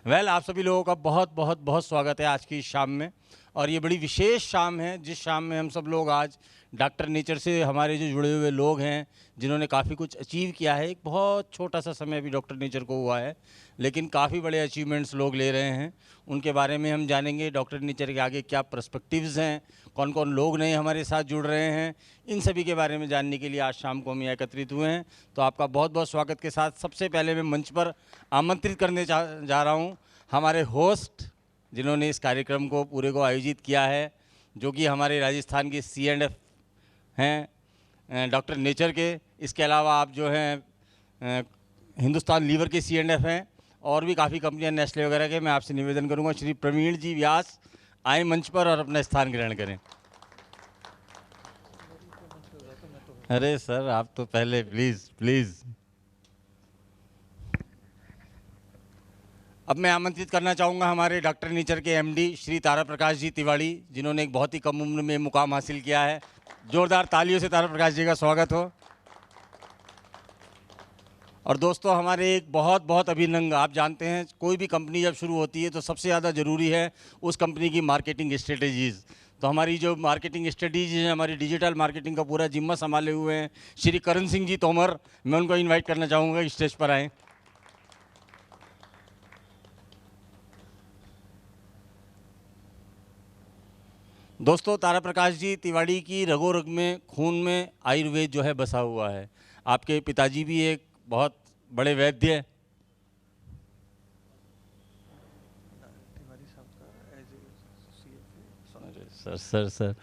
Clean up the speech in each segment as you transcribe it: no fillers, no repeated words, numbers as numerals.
आप सभी लोगों का बहुत बहुत बहुत स्वागत है आज की इस शाम में। और ये बड़ी विशेष शाम है जिस शाम में हम सब लोग आज डॉक्टर नेचर से हमारे जो जुड़े हुए लोग हैं जिन्होंने काफ़ी कुछ अचीव किया है। एक बहुत छोटा सा समय अभी डॉक्टर नेचर को हुआ है, लेकिन काफ़ी बड़े अचीवमेंट्स लोग ले रहे हैं। उनके बारे में हम जानेंगे, डॉक्टर नेचर के आगे क्या पर्सपेक्टिव्स हैं, कौन कौन लोग नए हमारे साथ जुड़ रहे हैं, इन सभी के बारे में जानने के लिए आज शाम को हम यहाँ एकत्रित हुए हैं। तो आपका बहुत बहुत स्वागत के साथ सबसे पहले मैं मंच पर आमंत्रित करने जा रहा हूँ हमारे होस्ट जिन्होंने इस कार्यक्रम को पूरे को आयोजित किया है, जो कि हमारे राजस्थान के C&F हैं डॉक्टर नेचर के। इसके अलावा आप जो हैं हिंदुस्तान लीवर के C&F हैं और भी काफ़ी कंपनियां नेस्ले वगैरह के। मैं आपसे निवेदन करूंगा श्री प्रवीण जी व्यास आए मंच पर और अपना स्थान ग्रहण करें। अरे सर आप तो पहले प्लीज़। अब मैं आमंत्रित करना चाहूँगा हमारे डॉक्टर नेचर के MD श्री तारा प्रकाश जी तिवाड़ी, जिन्होंने एक बहुत ही कम उम्र में मुकाम हासिल किया है। जोरदार तालियों से तारा प्रकाश जी का स्वागत हो। और दोस्तों हमारे एक बहुत अभिनंग, आप जानते हैं कोई भी कंपनी जब शुरू होती है तो सबसे ज़्यादा ज़रूरी है उस कंपनी की मार्केटिंग स्ट्रेटेजीज़। तो हमारी जो मार्केटिंग स्ट्रेटेजीज हैं, हमारी डिजिटल मार्केटिंग का पूरा जिम्मा संभाले हुए हैं श्री करण सिंह जी तोमर। मैं उनको इन्वाइट करना चाहूँगा स्टेज पर आएँ। दोस्तों तारा प्रकाश जी तिवाड़ी की रगो रग में, खून में आयुर्वेद जो है बसा हुआ है। आपके पिताजी भी एक बहुत बड़े वैद्य हैं। सर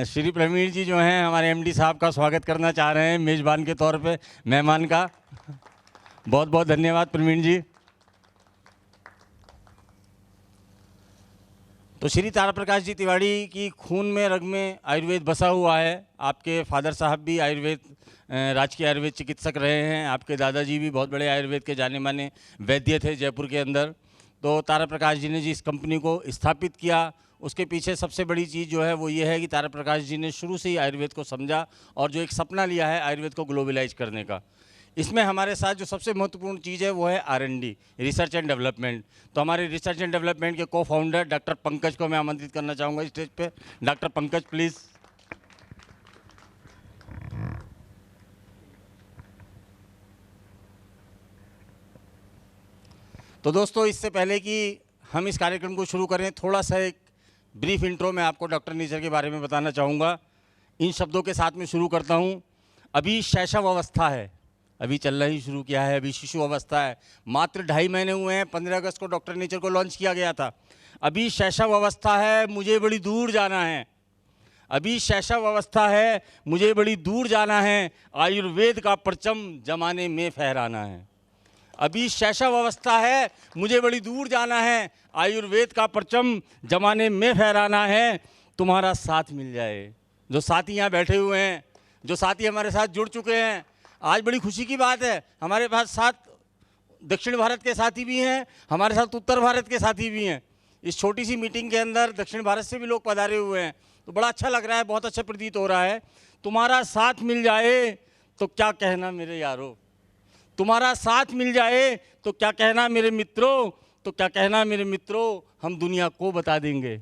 श्री प्रवीण जी जो हैं हमारे MD साहब का स्वागत करना चाह रहे हैं मेज़बान के तौर पे, मेहमान का। बहुत बहुत धन्यवाद प्रवीण जी। तो श्री तारा प्रकाश जी तिवाड़ी की खून में रग में आयुर्वेद बसा हुआ है। आपके फादर साहब भी आयुर्वेद राजकीय आयुर्वेद चिकित्सक रहे हैं। आपके दादाजी भी बहुत बड़े आयुर्वेद के जाने माने वैद्य थे जयपुर के अंदर। तो तारा प्रकाश जी ने जिस कंपनी को स्थापित किया उसके पीछे सबसे बड़ी चीज़ जो है वो ये है कि तारा प्रकाश जी ने शुरू से ही आयुर्वेद को समझा और जो एक सपना लिया है आयुर्वेद को ग्लोबलाइज करने का। इसमें हमारे साथ जो सबसे महत्वपूर्ण चीज़ है वो है R&D, रिसर्च एंड डेवलपमेंट। तो हमारे रिसर्च एंड डेवलपमेंट के को-फाउंडर डॉक्टर पंकज को मैं आमंत्रित करना चाहूँगा स्टेज पे। Doctor Pankaj please. तो दोस्तों इससे पहले कि हम इस कार्यक्रम को शुरू करें, थोड़ा सा एक ब्रीफ इंट्रो मैं आपको डॉक्टर नेचर के बारे में बताना चाहूँगा। इन शब्दों के साथ में शुरू करता हूँ। अभी शैशव अवस्था है, अभी चलना ही शुरू किया है, अभी शिशु अवस्था है, मात्र 2.5 महीने हुए हैं। 15 अगस्त को डॉक्टर नेचर को लॉन्च किया गया था। अभी शैशव अवस्था है, मुझे बड़ी दूर जाना है। अभी शैशव अवस्था है, मुझे बड़ी दूर जाना है, आयुर्वेद का परचम जमाने में फहराना है। अभी शैशव अवस्था है, मुझे बड़ी दूर जाना है, आयुर्वेद का परचम जमाने में फहराना है। तुम्हारा साथ मिल जाए। जो साथी यहाँ बैठे हुए हैं, जो साथी हमारे साथ जुड़ चुके हैं, आज बड़ी खुशी की बात है। हमारे पास साथ दक्षिण भारत के साथी भी हैं, हमारे साथ उत्तर भारत के साथी भी हैं। इस छोटी सी मीटिंग के अंदर दक्षिण भारत से भी लोग पधारे हुए हैं, तो बड़ा अच्छा लग रहा है, बहुत अच्छा प्रतीत हो रहा है। तुम्हारा साथ मिल जाए तो क्या कहना मेरे यारों, तुम्हारा साथ मिल जाए तो क्या कहना मेरे मित्रों, तो क्या कहना मेरे मित्रों, हम दुनिया को बता देंगे,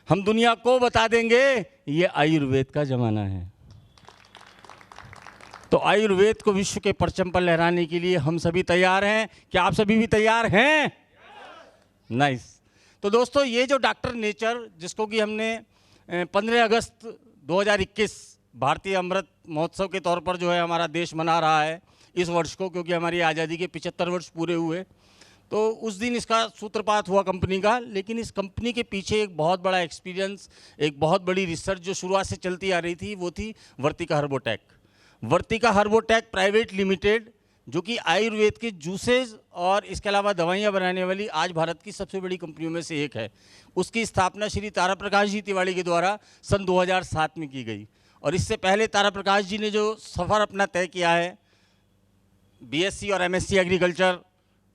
हम दुनिया को बता देंगे ये आयुर्वेद का ज़माना है। तो आयुर्वेद को विश्व के परचम पर लहराने के लिए हम सभी तैयार हैं। क्या आप सभी भी तैयार हैं? नाइस। तो दोस्तों ये जो डॉक्टर नेचर, जिसको कि हमने 15 अगस्त 2021 भारतीय अमृत महोत्सव के तौर पर जो है हमारा देश मना रहा है इस वर्ष को, क्योंकि हमारी आज़ादी के 75 वर्ष पूरे हुए, तो उस दिन इसका सूत्रपात हुआ कंपनी का। लेकिन इस कंपनी के पीछे एक बहुत बड़ा एक्सपीरियंस, एक बहुत बड़ी रिसर्च जो शुरुआत से चलती आ रही थी, वो थी वर्तिका हर्बोटेक। वर्तिका हर्बोटेक प्राइवेट लिमिटेड, जो कि आयुर्वेद के जूसेज और इसके अलावा दवाइयाँ बनाने वाली आज भारत की सबसे बड़ी कंपनियों में से एक है। उसकी स्थापना श्री तारा प्रकाश जी तिवाड़ी के द्वारा सन 2007 में की गई। और इससे पहले तारा प्रकाश जी ने जो सफ़र अपना तय किया है, BSc और MSc एग्रीकल्चर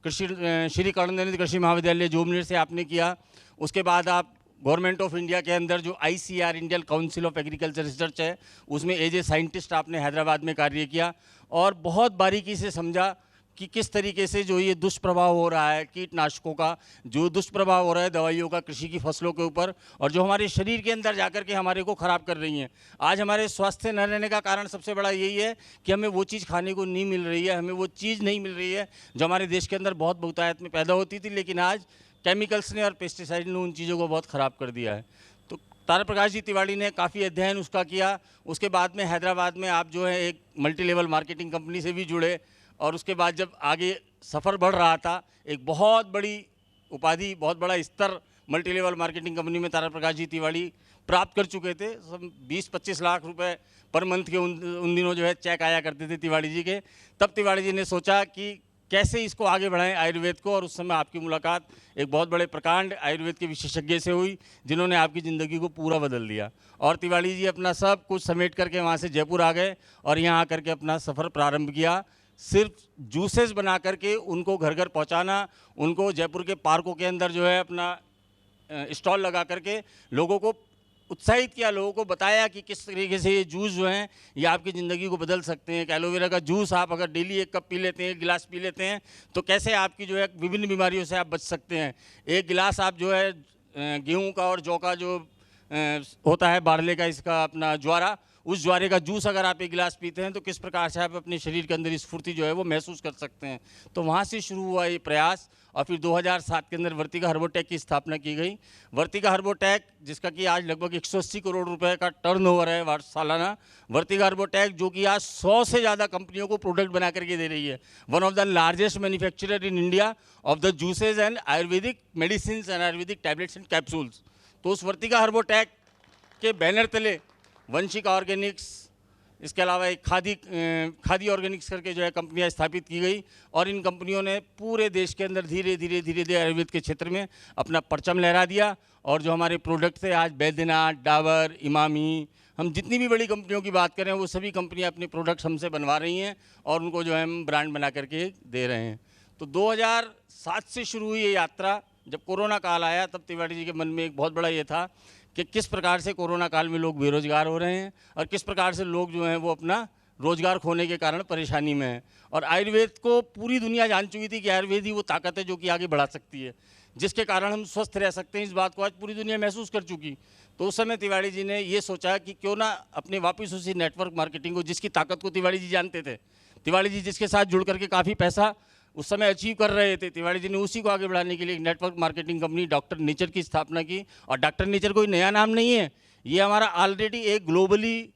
कृषि श्री कर्णदेव कृषि महाविद्यालय जोमनेर से आपने किया। उसके बाद आप गवर्नमेंट ऑफ इंडिया के अंदर जो ICR Indian council of agriculture research है, उसमें एज ए साइंटिस्ट आपने हैदराबाद में कार्य किया और बहुत बारीकी से समझा कि किस तरीके से जो ये दुष्प्रभाव हो रहा है कीटनाशकों का, जो दुष्प्रभाव हो रहा है दवाइयों का कृषि की फसलों के ऊपर, और जो हमारे शरीर के अंदर जाकर के हमारे को ख़राब कर रही हैं। आज हमारे स्वास्थ्य न रहने का कारण सबसे बड़ा यही है कि हमें वो चीज़ खाने को नहीं मिल रही है, हमें वो चीज़ नहीं मिल रही है जो हमारे देश के अंदर बहुत बहुतायत में पैदा होती थी, लेकिन आज केमिकल्स ने और पेस्टिसाइड ने उन चीज़ों को बहुत ख़राब कर दिया है। तो तारा प्रकाश जी तिवारी ने काफ़ी अध्ययन उसका किया। उसके बाद में हैदराबाद में आप जो है एक मल्टी लेवल मार्केटिंग कंपनी से भी जुड़े, और उसके बाद जब आगे सफ़र बढ़ रहा था, एक बहुत बड़ी उपाधि, बहुत बड़ा स्तर मल्टी लेवल मार्केटिंग कंपनी में तारा प्रकाश जी तिवारी प्राप्त कर चुके थे। सब 20-25 लाख रुपए पर मंथ के उन दिनों जो है चेक आया करते थे तिवारी जी के। तब तिवारी जी ने सोचा कि कैसे इसको आगे बढ़ाएं आयुर्वेद को, और उस समय आपकी मुलाकात एक बहुत बड़े प्रकांड आयुर्वेद के विशेषज्ञ से हुई, जिन्होंने आपकी ज़िंदगी को पूरा बदल दिया। और तिवारी जी अपना सब कुछ समेट करके वहाँ से जयपुर आ गए और यहाँ आकर के अपना सफ़र प्रारंभ किया। सिर्फ जूसेस बना करके उनको घर घर पहुँचाना, उनको जयपुर के पार्कों के अंदर जो है अपना स्टॉल लगा करके लोगों को उत्साहित किया, लोगों को बताया कि किस तरीके से ये जूस जो हैं ये आपकी ज़िंदगी को बदल सकते हैं। एलोवेरा का जूस आप अगर डेली 1 कप पी लेते हैं, 1 गिलास पी लेते हैं, तो कैसे आपकी जो है विभिन्न बीमारियों से आप बच सकते हैं। 1 गिलास आप जो है गेहूं का और जौ का जो होता है बारले का, इसका अपना ज्वारा, उस ज्वारे का जूस अगर आप 1 गिलास पीते हैं तो किस प्रकार से आप अपने शरीर के अंदर स्फूर्ति जो है वो महसूस कर सकते हैं। तो वहाँ से शुरू हुआ ये प्रयास, और फिर 2007 के अंदर वर्तिका हर्बोटेक की स्थापना की गई। वर्तिका हर्बोटेक, जिसका कि आज लगभग 180 करोड़ रुपए का टर्नओवर है सालाना। वर्तिका हर्बोटेक जो कि आज 100 से ज़्यादा कंपनियों को प्रोडक्ट बना करके दे रही है। One of the largest manufacturer in India of the juices and Ayurvedic medicine and Ayurvedic tablets and capsules. तो उस वर्तिका हर्बोटेक के बैनर तले वंशिका ऑर्गेनिक्स, इसके अलावा एक खादी ऑर्गेनिक्स करके जो है कंपनियां स्थापित की गई, और इन कंपनियों ने पूरे देश के अंदर धीरे धीरे आयुर्वेद के क्षेत्र में अपना परचम लहरा दिया। और जो हमारे प्रोडक्ट थे आज बैद्यनाथ, डाबर, इमामी, हम जितनी भी बड़ी कंपनियों की बात करें वो सभी कंपनियां अपने प्रोडक्ट्स हमसे बनवा रही हैं और उनको जो है हम ब्रांड बना करके दे रहे हैं। तो 2007 से शुरू हुई ये यात्रा। जब कोरोना काल आया तब तिवारी जी के मन में एक बहुत बड़ा ये था कि किस प्रकार से कोरोना काल में लोग बेरोजगार हो रहे हैं और किस प्रकार से लोग जो हैं वो अपना रोजगार खोने के कारण परेशानी में हैं। और आयुर्वेद को पूरी दुनिया जान चुकी थी कि आयुर्वेद ही वो ताकत है जो कि आगे बढ़ा सकती है, जिसके कारण हम स्वस्थ रह सकते हैं। इस बात को आज पूरी दुनिया महसूस कर चुकी। तो उस समय तिवारी जी ने ये सोचा कि क्यों ना अपने वापस उसी नेटवर्क मार्केटिंग को, जिसकी ताकत को तिवारी जी जानते थे, तिवारी जी जिसके साथ जुड़ करके काफ़ी पैसा उस समय अचीव कर रहे थे, तिवारी जी ने उसी को आगे बढ़ाने के लिए एक network marketing company doctor nature की स्थापना की। और डॉक्टर नेचर कोई नया नाम नहीं है, ये हमारा ऑलरेडी एक ग्लोबली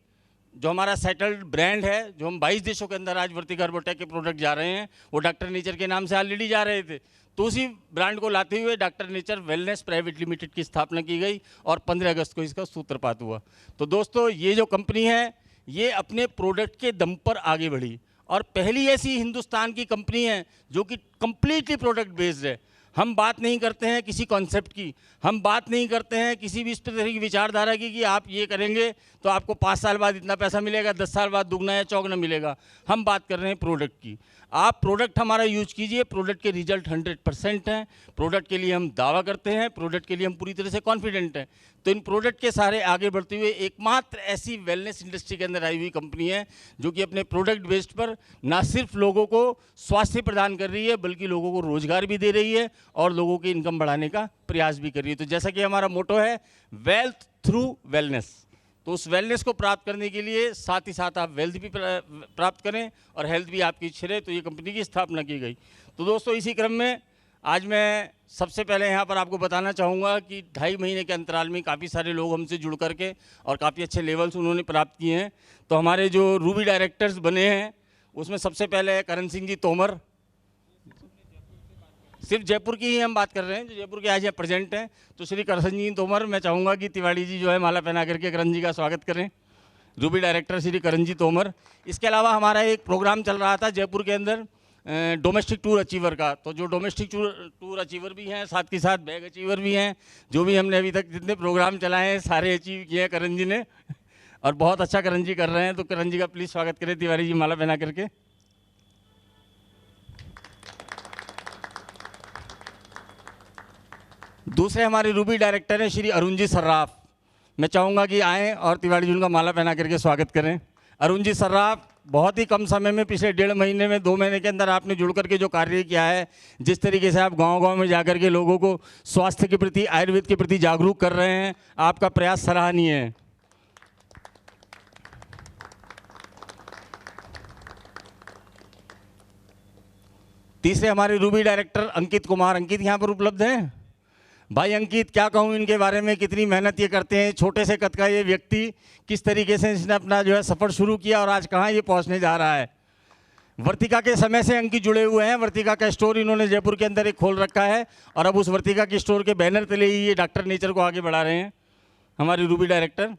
जो हमारा सेटल्ड ब्रांड है, जो हम 22 देशों के अंदर आज वर्तिका हर्बोटेक के प्रोडक्ट जा रहे हैं वो डॉक्टर नेचर के नाम से ऑलरेडी जा रहे थे। तो उसी ब्रांड को लाते हुए doctor Nature wellness private limited की स्थापना की गई और 15 अगस्त को इसका सूत्रपात हुआ। तो दोस्तों ये जो कंपनी है ये अपने प्रोडक्ट के दम पर आगे बढ़ी और पहली ऐसी हिंदुस्तान की कंपनी है जो कि कंप्लीटली प्रोडक्ट बेस्ड है। हम बात नहीं करते हैं किसी कॉन्सेप्ट की, हम बात नहीं करते हैं किसी भी इस तरह की विचारधारा की कि आप ये करेंगे तो आपको 5 साल बाद इतना पैसा मिलेगा, 10 साल बाद दुगना या चौगुना मिलेगा। हम बात कर रहे हैं प्रोडक्ट की। आप प्रोडक्ट हमारा यूज कीजिए, प्रोडक्ट के रिजल्ट 100% हैं, प्रोडक्ट के लिए हम दावा करते हैं, प्रोडक्ट के लिए हम पूरी तरह से कॉन्फिडेंट हैं। तो इन प्रोडक्ट के सहारे आगे बढ़ते हुए एकमात्र ऐसी वेलनेस इंडस्ट्री के अंदर आई हुई कंपनी है जो कि अपने प्रोडक्ट बेस्ड पर ना सिर्फ लोगों को स्वास्थ्य प्रदान कर रही है बल्कि लोगों को रोजगार भी दे रही है और लोगों की इनकम बढ़ाने का प्रयास भी कर रही है। तो जैसा कि हमारा मोटो है वेल्थ थ्रू वेलनेस, तो उस वेलनेस को प्राप्त करने के लिए साथ ही साथ आप वेल्थ भी प्राप्त करें और हेल्थ भी आपकी अच्छी रहे, तो ये कंपनी की स्थापना की गई। तो दोस्तों इसी क्रम में आज मैं सबसे पहले यहाँ पर आपको बताना चाहूँगा कि 2.5 महीने के अंतराल में काफ़ी सारे लोग हमसे जुड़ करके और काफ़ी अच्छे लेवल्स उन्होंने प्राप्त किए हैं। तो हमारे जो रूबी डायरेक्टर्स बने हैं उसमें सबसे पहले है करण सिंह जी तोमर। सिर्फ जयपुर की ही हम बात कर रहे हैं, जो जयपुर के आज यहाँ प्रेजेंट हैं। तो श्री करण सिंह जी तोमर, मैं चाहूँगा कि तिवारी जी जो है माला पहना करके करण जी का स्वागत करें। रूबी डायरेक्टर श्री करण जी तोमर। इसके अलावा हमारा एक प्रोग्राम चल रहा था जयपुर के अंदर डोमेस्टिक टूर अचीवर का, तो जो डोमेस्टिक टूर अचीवर भी हैं साथ के साथ बैग अचीवर भी हैं, जो भी हमने अभी तक जितने प्रोग्राम चलाए हैं सारे अचीव किए हैं करण जी ने और बहुत अच्छा करण जी कर रहे हैं। तो करण जी का प्लीज़ स्वागत करें तिवारी जी माला पहना करके। दूसरे हमारे रूबी डायरेक्टर हैं श्री अरुण जी सर्राफ। मैं चाहूँगा कि आएँ और तिवारी जी उनका माला पहना करके स्वागत करें। अरुण जी सर्राफ, बहुत ही कम समय में, पिछले 1.5 महीने में, 2 महीने के अंदर आपने जुड़ करके जो कार्य किया है, जिस तरीके से आप गांव-गांव में जाकर के लोगों को स्वास्थ्य के प्रति, आयुर्वेद के प्रति जागरूक कर रहे हैं, आपका प्रयास सराहनीय है। तीसरे हमारे रूबी डायरेक्टर अंकित कुमार। अंकित यहाँ पर उपलब्ध हैं? भाई अंकित, क्या कहूँ इनके बारे में, कितनी मेहनत ये करते हैं। छोटे से कद का ये व्यक्ति किस तरीके से इसने अपना जो है सफ़र शुरू किया और आज कहाँ ये पहुँचने जा रहा है। वर्तिका के समय से अंकित जुड़े हुए हैं। वर्तिका का स्टोर इन्होंने जयपुर के अंदर एक खोल रखा है और अब उस वर्तिका के स्टोर के बैनर तले ही ये डॉक्टर नेचर को आगे बढ़ा रहे हैं, हमारे रूबी डायरेक्टर।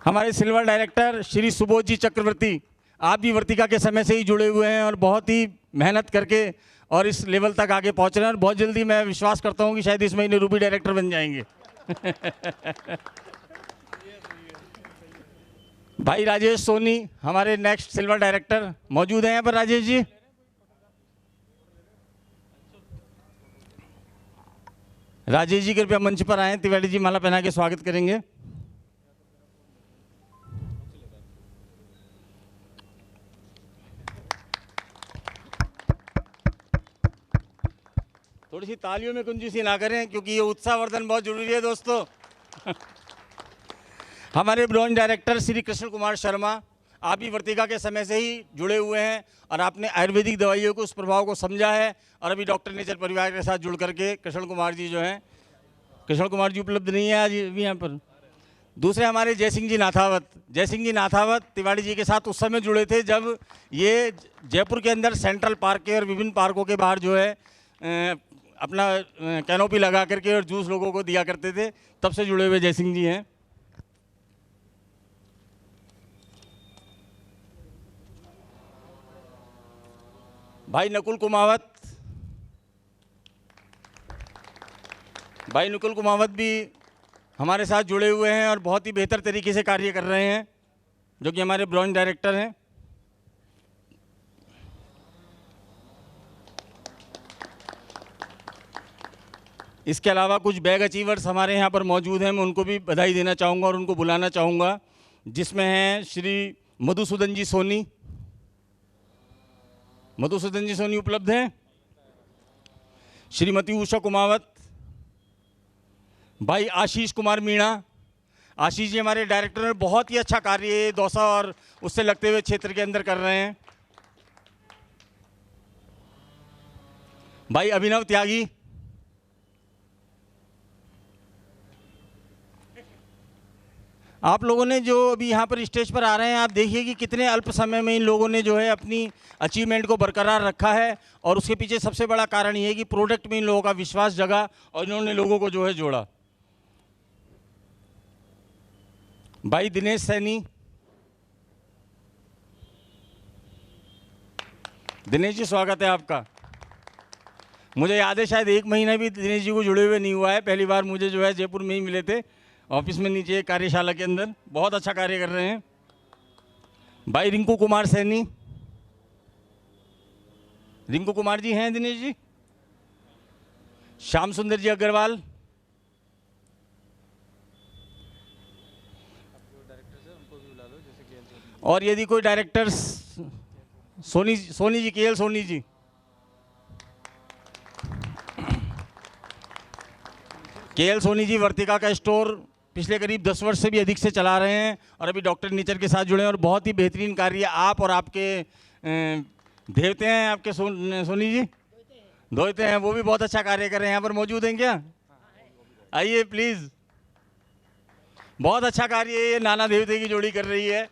हमारे सिल्वर डायरेक्टर श्री सुबोध जी चक्रवर्ती, आप भी वर्तिका के समय से ही जुड़े हुए हैं और बहुत ही मेहनत करके और इस लेवल तक आगे पहुंच रहे हैं और बहुत जल्दी मैं विश्वास करता हूं कि शायद इस महीने रूबी डायरेक्टर बन जाएंगे। भाई राजेश सोनी, हमारे नेक्स्ट सिल्वर डायरेक्टर, मौजूद हैं यहाँ पर राजेश जी? राजेश जी कृपया मंच पर आए, तिवारी जी माला पहना के स्वागत करेंगे। थोड़ी सी तालियों में कंजूसी ना करें क्योंकि ये उत्साहवर्धन बहुत जरूरी है दोस्तों। हमारे ब्रांच डायरेक्टर श्री कृष्ण कुमार शर्मा, आप भी वर्तिका के समय से ही जुड़े हुए हैं और आपने आयुर्वेदिक दवाइयों को, उस प्रभाव को समझा है और अभी डॉक्टर नेचर परिवार के साथ जुड़ करके कृष्ण कुमार जी जो हैं, कृष्ण कुमार जी उपलब्ध नहीं है आज भी यहाँ पर। दूसरे हमारे जयसिंह जी नाथावत। जयसिंह जी नाथावत तिवारी जी के साथ उस समय जुड़े थे जब ये जयपुर के अंदर सेंट्रल पार्क के और विभिन्न पार्कों के बाहर जो है अपना कैनोपी लगा करके और जूस लोगों को दिया करते थे, तब से जुड़े हुए जयसिंह जी हैं। भाई नकुल कुमावत, भाई नकुल कुमावत भी हमारे साथ जुड़े हुए हैं और बहुत ही बेहतर तरीके से कार्य कर रहे हैं, जो कि हमारे ब्रांच डायरेक्टर हैं। इसके अलावा कुछ बैग अचीवर्स हमारे यहाँ पर मौजूद हैं, मैं उनको भी बधाई देना चाहूँगा और उनको बुलाना चाहूँगा, जिसमें हैं श्री मधुसूदन जी सोनी। मधुसूदन जी सोनी उपलब्ध हैं? श्रीमती उषा कुमावत, भाई आशीष कुमार मीणा। आशीष जी हमारे डायरेक्टर हैं, बहुत ही अच्छा कार्य दौसा और उससे लगते हुए क्षेत्र के अंदर कर रहे हैं। भाई अभिनव त्यागी, आप लोगों ने जो अभी यहाँ पर स्टेज पर आ रहे हैं, आप देखिए कि कितने अल्प समय में इन लोगों ने जो है अपनी अचीवमेंट को बरकरार रखा है और उसके पीछे सबसे बड़ा कारण ये है कि प्रोडक्ट में इन लोगों का विश्वास जगा और इन्होंने लोगों को जो है जोड़ा। भाई दिनेश सैनी, दिनेश जी स्वागत है आपका। मुझे याद है शायद 1 महीना भी दिनेश जी को जुड़े हुए नहीं हुआ है, पहली बार मुझे जो है जयपुर में ही मिले थे, ऑफिस में नीचे कार्यशाला के अंदर। बहुत अच्छा कार्य कर रहे हैं। भाई रिंकू कुमार सैनी, रिंकू कुमार जी हैं दिनेश जी। श्याम सुंदर जी अग्रवाल, और यदि कोई directors, Soni ji, KL Soni ji. KL Soni ji वर्तिका का स्टोर पिछले करीब 10 वर्ष से भी अधिक से चला रहे हैं और अभी डॉक्टर नेचर के साथ जुड़े हैं और बहुत ही बेहतरीन कार्य आप और आपके देवते हैं आपके सोनी जी, धोते हैं, वो भी बहुत अच्छा कार्य कर रहे हैं। यहाँ पर मौजूद हैं क्या? आइए प्लीज़। बहुत अच्छा कार्य ये नाना देवते की जोड़ी कर रही है।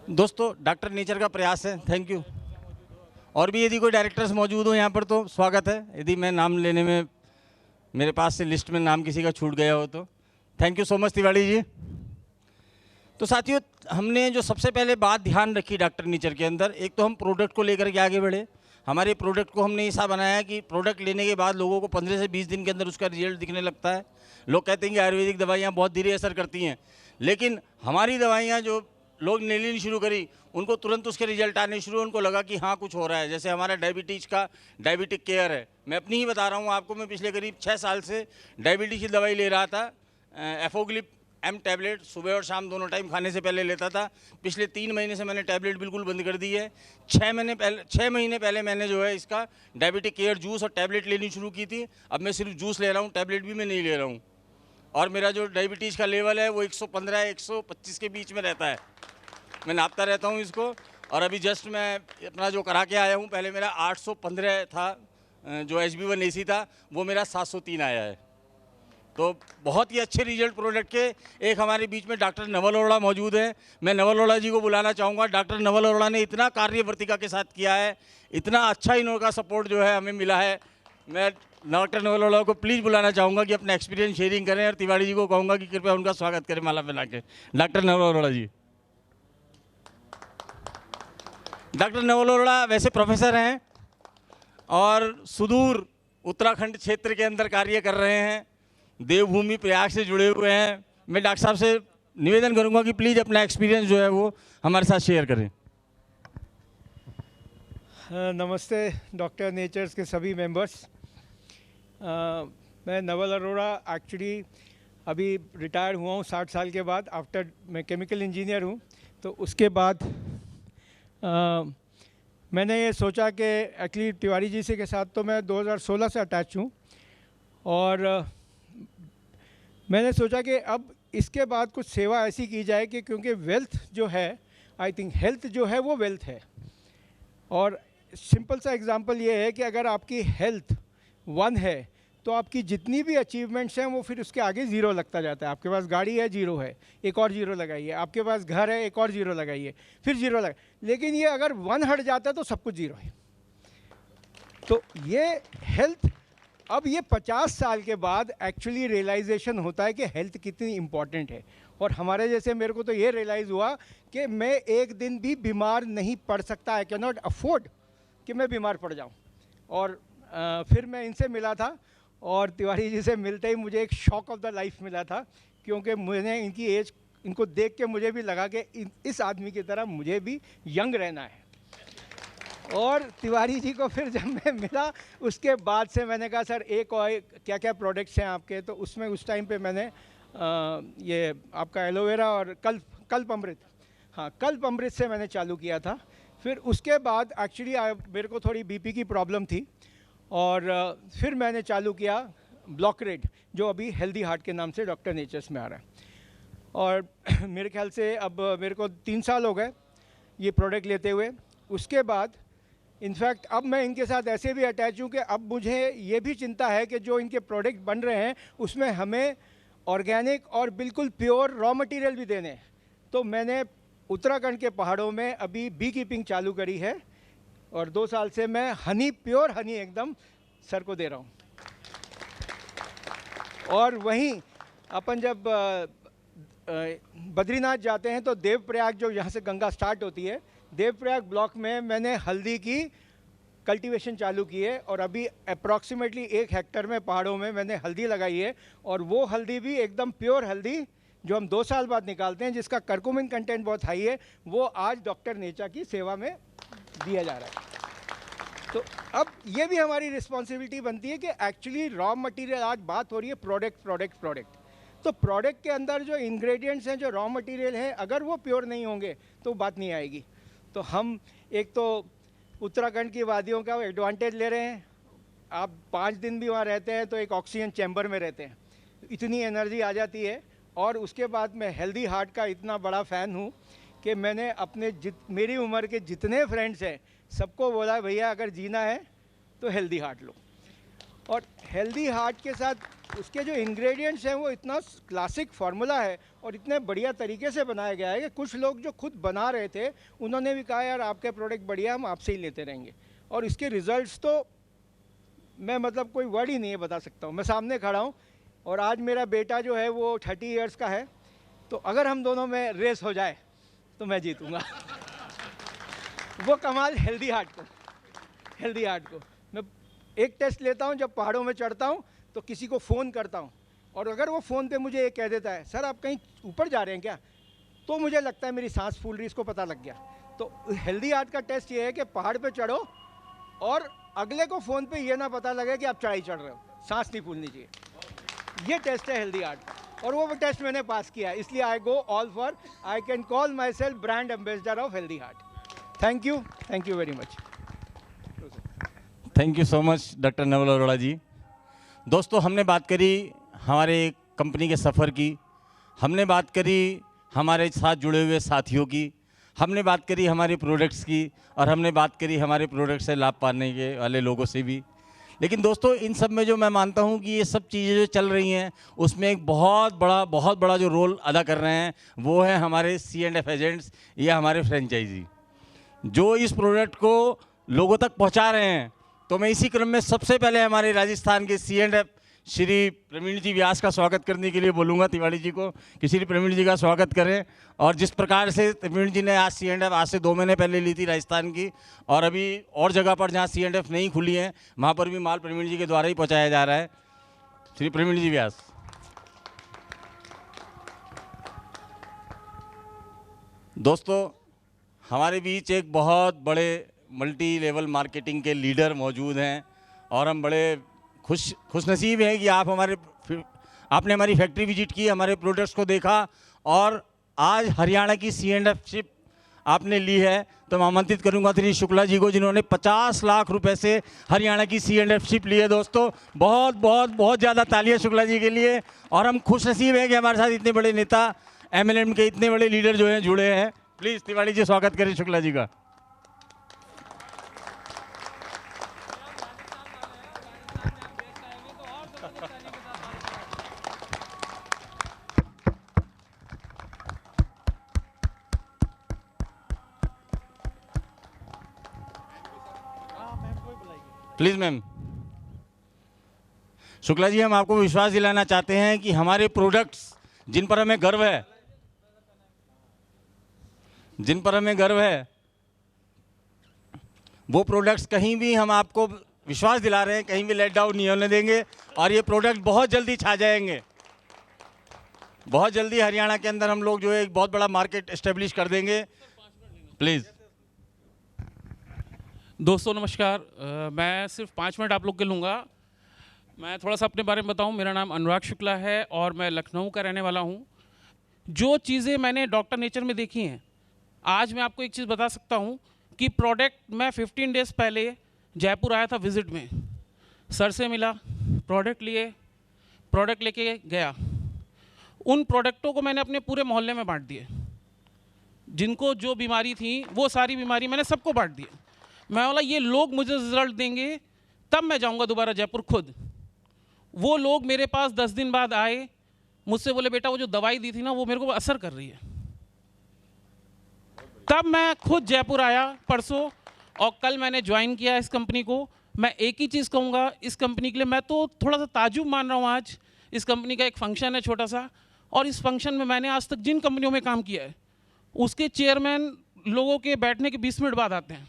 दोस्तों डॉक्टर नेचर का प्रयास है, थैंक यू। और भी यदि कोई डायरेक्टर्स मौजूद हो यहाँ पर तो स्वागत है, यदि मैं नाम लेने में मेरे पास से लिस्ट में नाम किसी का छूट गया हो तो। Thank you so much Tiwari ji. तो साथियों, हमने जो सबसे पहले बात ध्यान रखी डॉक्टर नेचर के अंदर, एक तो हम प्रोडक्ट को लेकर के आगे बढ़े। हमारे प्रोडक्ट को हमने ऐसा बनाया कि प्रोडक्ट लेने के बाद लोगों को 15 से 20 दिन के अंदर उसका रिजल्ट दिखने लगता है। लोग कहते हैं कि आयुर्वेदिक दवाइयाँ बहुत धीरे असर करती हैं, लेकिन हमारी दवाइयाँ जो लोग ने लेनी शुरू करी, उनको तुरंत उसके रिजल्ट आने शुरू, उनको लगा कि हाँ कुछ हो रहा है। जैसे हमारा डायबिटीज़ का डायबिटिक केयर है, मैं अपनी ही बता रहा हूँ आपको। मैं पिछले करीब 6 साल से डायबिटीज़ की दवाई ले रहा था। एफोग्लिप एम टैबलेट सुबह और शाम दोनों टाइम खाने से पहले लेता था। पिछले 3 महीने से मैंने टैबलेट बिल्कुल बंद कर दी है। 6 महीने पहले मैंने जो है इसका डायबिटिक केयर जूस और टैबलेट लेनी शुरू की थी। अब मैं सिर्फ जूस ले रहा हूँ, टैबलेट भी मैं नहीं ले रहा हूँ। और मेरा जो डायबिटीज़ का लेवल है वो 115-125 के बीच में रहता है। मैं नापता रहता हूँ इसको। और अभी जस्ट मैं अपना जो करा के आया हूँ, पहले मेरा 815 था, जो HB1AC था, वो मेरा 703 आया है। तो बहुत ही अच्छे रिजल्ट प्रोडक्ट के। एक हमारे बीच में डॉक्टर नवल अरोड़ा मौजूद है, मैं नवल अरोड़ा जी को बुलाना चाहूँगा। डॉक्टर नवल अरोड़ा ने इतना कार्य वर्तिका के साथ किया है, इतना अच्छा इनका सपोर्ट जो है हमें मिला है। मैं डॉक्टर नवल अरोड़ा को प्लीज़ बुलाना चाहूँगा कि अपना एक्सपीरियंस शेयरिंग करें, और तिवारी जी को कहूँगा कि कृपया उनका स्वागत करें माला पहना के। डॉक्टर नवल अरोड़ा जी। डॉक्टर नवल अरोड़ा वैसे प्रोफेसर हैं और सुदूर उत्तराखंड क्षेत्र के अंदर कार्य कर रहे हैं, देवभूमि प्रयाग से जुड़े हुए हैं। मैं डॉक्टर साहब से निवेदन करूंगा कि प्लीज़ अपना एक्सपीरियंस जो है वो हमारे साथ शेयर करें। नमस्ते डॉक्टर नेचर्स के सभी मेंबर्स। मैं नवल अरोड़ा एक्चुअली अभी रिटायर हुआ हूँ 60 साल के बाद। मैं केमिकल इंजीनियर हूँ। तो उसके बाद मैंने ये सोचा कि एक्चुअली तिवारी जी से के साथ तो मैं 2016 से अटैच हूँ, और मैंने सोचा कि अब इसके बाद कुछ सेवा ऐसी की जाए कि क्योंकि वेल्थ जो है, आई थिंक हेल्थ जो है वो वेल्थ है। और सिंपल सा एग्जांपल ये है कि अगर आपकी हेल्थ 1 है तो आपकी जितनी भी अचीवमेंट्स हैं वो फिर उसके आगे ज़ीरो लगता जाता है। आपके पास गाड़ी है, ज़ीरो है, एक और ज़ीरो लगाइए। आपके पास घर है, एक और ज़ीरो लगाइए, फिर ज़ीरो लगा। लेकिन ये अगर 1 हट जाता है तो सब कुछ ज़ीरो है। तो ये हेल्थ, अब ये 50 साल के बाद एक्चुअली रियलाइजेशन होता है कि हेल्थ कितनी इम्पॉर्टेंट है। और हमारे जैसे मेरे को तो ये रियलाइज़ हुआ कि मैं एक दिन भी बीमार नहीं पड़ सकता। आई कैन नॉट अफोर्ड कि मैं बीमार पड़ जाऊं। और फिर मैं इनसे मिला था, और तिवारी जी से मिलते ही मुझे एक शॉक ऑफ द लाइफ मिला था, क्योंकि मैंने इनकी एज, इनको देख के मुझे भी लगा कि इस आदमी की तरह मुझे भी यंग रहना है। और तिवारी जी को फिर जब मैं मिला उसके बाद से मैंने कहा सर एक और क्या क्या प्रोडक्ट्स हैं आपके। तो उसमें उस टाइम पे मैंने ये आपका एलोवेरा और कल्प अमृत, हाँ कल्प अमृत से मैंने चालू किया था। फिर उसके बाद एक्चुअली मेरे को थोड़ी बीपी की प्रॉब्लम थी, और फिर मैंने चालू किया ब्लॉकरेड, जो अभी हेल्दी हार्ट के नाम से डॉक्टर नेचर्स में आ रहा है। और मेरे ख्याल से अब मेरे को 3 साल हो गए ये प्रोडक्ट लेते हुए। उसके बाद इनफैक्ट अब मैं इनके साथ ऐसे भी अटैच हूँ कि अब मुझे ये भी चिंता है कि जो इनके प्रोडक्ट बन रहे हैं उसमें हमें ऑर्गेनिक और बिल्कुल प्योर रॉ मटेरियल भी देने हैं। तो मैंने उत्तराखंड के पहाड़ों में अभी बी कीपिंग चालू करी है, और 2 साल से मैं हनी, प्योर हनी एकदम सर को दे रहा हूँ। और वहीं अपन जब बद्रीनाथ जाते हैं तो देवप्रयाग, जो यहाँ से गंगा स्टार्ट होती है, देवप्रयाग ब्लॉक में मैंने हल्दी की कल्टीवेशन चालू की है। और अभी अप्रॉक्सीमेटली 1 हेक्टेयर में पहाड़ों में मैंने हल्दी लगाई है। और वो हल्दी भी एकदम प्योर हल्दी जो हम 2 साल बाद निकालते हैं, जिसका कर्कुमिन कंटेंट बहुत हाई है, वो आज डॉक्टर नेचा की सेवा में दिया जा रहा है। तो अब ये भी हमारी रिस्पॉन्सिबिलिटी बनती है कि एक्चुअली रॉ मटेरियल, आज बात हो रही है प्रोडक्ट, तो प्रोडक्ट के अंदर जो इंग्रेडिएंट्स हैं, जो रॉ मटेरियल है, अगर वो प्योर नहीं होंगे तो बात नहीं आएगी। तो हम एक तो उत्तराखंड की वादियों का एडवांटेज ले रहे हैं। आप 5 दिन भी वहाँ रहते हैं तो एक ऑक्सीजन चैम्बर में रहते हैं, इतनी एनर्जी आ जाती है। और उसके बाद मैं हेल्दी हार्ट का इतना बड़ा फ़ैन हूँ कि मैंने अपने मेरी उम्र के जितने फ्रेंड्स हैं सबको बोला भैया अगर जीना है तो हेल्दी हार्ट लो। और हेल्दी हार्ट के साथ उसके जो इंग्रेडिएंट्स हैं वो इतना क्लासिक फार्मूला है और इतने बढ़िया तरीके से बनाया गया है कि कुछ लोग जो खुद बना रहे थे उन्होंने भी कहा यार आपके प्रोडक्ट बढ़िया, हम आपसे ही लेते रहेंगे। और इसके रिज़ल्ट्स तो मैं मतलब कोई वर्ड ही नहीं है बता सकता हूँ। मैं सामने खड़ा हूँ और आज मेरा बेटा जो है वो 30 इयर्स का है तो अगर हम दोनों में रेस हो जाए तो मैं जीतूंगा। वो कमाल हेल्दी हार्ट को मैं एक टेस्ट लेता हूँ, जब पहाड़ों में चढ़ता हूँ तो किसी को फ़ोन करता हूँ, और अगर वो फ़ोन पे मुझे ये कह देता है सर आप कहीं ऊपर जा रहे हैं क्या, तो मुझे लगता है मेरी सांस फूल रही, इसको पता लग गया। तो हेल्दी हार्ट का टेस्ट ये है कि पहाड़ पे चढ़ो और अगले को फ़ोन पे ये ना पता लगे कि आप चढ़ाई चढ़ रहे हो, सांस नहीं फूलनी चाहिए। ये टेस्ट है हेल्दी हार्ट, और वो टेस्ट मैंने पास किया, इसलिए I go all for, I can call myself brand ambassador of healthy heart. Thank you very much. Thank you so much doctor Naval Arora ji. दोस्तों, हमने बात करी हमारे कंपनी के सफ़र की, हमने बात करी हमारे साथ जुड़े हुए साथियों की, हमने बात करी हमारे प्रोडक्ट्स की, और हमने बात करी हमारे प्रोडक्ट से लाभ पाने के वाले लोगों से भी। लेकिन दोस्तों, इन सब में जो मैं मानता हूँ कि ये सब चीज़ें जो चल रही हैं उसमें एक बहुत बड़ा जो रोल अदा कर रहे हैं वो है हमारे C&F एजेंट्स या हमारे फ्रेंचाइजी, जो इस प्रोडक्ट को लोगों तक पहुँचा रहे हैं। तो मैं इसी क्रम में सबसे पहले हमारे राजस्थान के C&F श्री प्रवीण जी व्यास का स्वागत करने के लिए बोलूँगा तिवारी जी को कि श्री प्रवीण जी का स्वागत करें। और जिस प्रकार से प्रवीण जी ने आज C&F आज से 2 महीने पहले ली थी राजस्थान की, और अभी और जगह पर जहाँ C&F नहीं खुली है वहाँ पर भी माल प्रवीण जी के द्वारा ही पहुँचाया जा रहा है। श्री प्रवीण जी व्यास। दोस्तों, हमारे बीच एक बहुत बड़े मल्टी लेवल मार्केटिंग के लीडर मौजूद हैं, और हम बड़े खुशनसीब हैं कि आपने हमारी फैक्ट्री विजिट की, हमारे प्रोडक्ट्स को देखा, और आज हरियाणा की C&F शिप आपने ली है। तो मैं आमंत्रित करूंगा श्री शुक्ला जी को, जिन्होंने 50 लाख रुपए से हरियाणा की C&F शिप ली है। दोस्तों, बहुत ज़्यादा तालियां शुक्ला जी के लिए। और हम खुशनसीब हैं कि हमारे साथ इतने बड़े नेता MLM के इतने बड़े लीडर जो हैं जुड़े हैं। प्लीज़ तिवारी जी स्वागत करें शुक्ला जी का। Please ma'am. शुक्ला जी, हम आपको विश्वास दिलाना चाहते हैं कि हमारे प्रोडक्ट्स जिन पर हमें गर्व है वो प्रोडक्ट्स कहीं भी हम आपको विश्वास दिला रहे हैं कहीं भी लेट डाउन नहीं होने देंगे, और ये प्रोडक्ट बहुत जल्दी छा जाएंगे। बहुत जल्दी हरियाणा के अंदर हम लोग जो है एक बहुत बड़ा मार्केट एस्टेब्लिश कर देंगे। प्लीज़। दोस्तों नमस्कार। मैं सिर्फ 5 मिनट आप लोग के लूँगा। मैं थोड़ा सा अपने बारे में बताऊँ। मेरा नाम अनुराग शुक्ला है और मैं लखनऊ का रहने वाला हूँ। जो चीज़ें मैंने डॉक्टर नेचर में देखी हैं, आज मैं आपको एक चीज़ बता सकता हूँ कि प्रोडक्ट मैं 15 डेज़ पहले जयपुर आया था विज़िट में, सर से मिला, प्रोडक्ट लिए, प्रोडक्ट लेके गया। उन प्रोडक्टों को मैंने अपने पूरे मोहल्ले में बांट दिए। जिनको जो बीमारी थी वो सारी बीमारी मैंने सबको बांट दी। मैं बोला ये लोग मुझे रिजल्ट देंगे तब मैं जाऊंगा दोबारा जयपुर खुद। वो लोग मेरे पास 10 दिन बाद आए, मुझसे बोले बेटा वो जो दवाई दी थी ना वो मेरे को असर कर रही है। तब मैं खुद जयपुर आया परसों, और कल मैंने ज्वाइन किया इस कंपनी को। मैं एक ही चीज़ कहूँगा इस कंपनी के लिए, मैं तो थोड़ा सा ताजुब मान रहा हूँ। आज इस कंपनी का एक फंक्शन है छोटा सा, और इस फंक्शन में मैंने आज तक जिन कंपनियों में काम किया है उसके चेयरमैन लोगों के बैठने के 20 मिनट बाद आते हैं,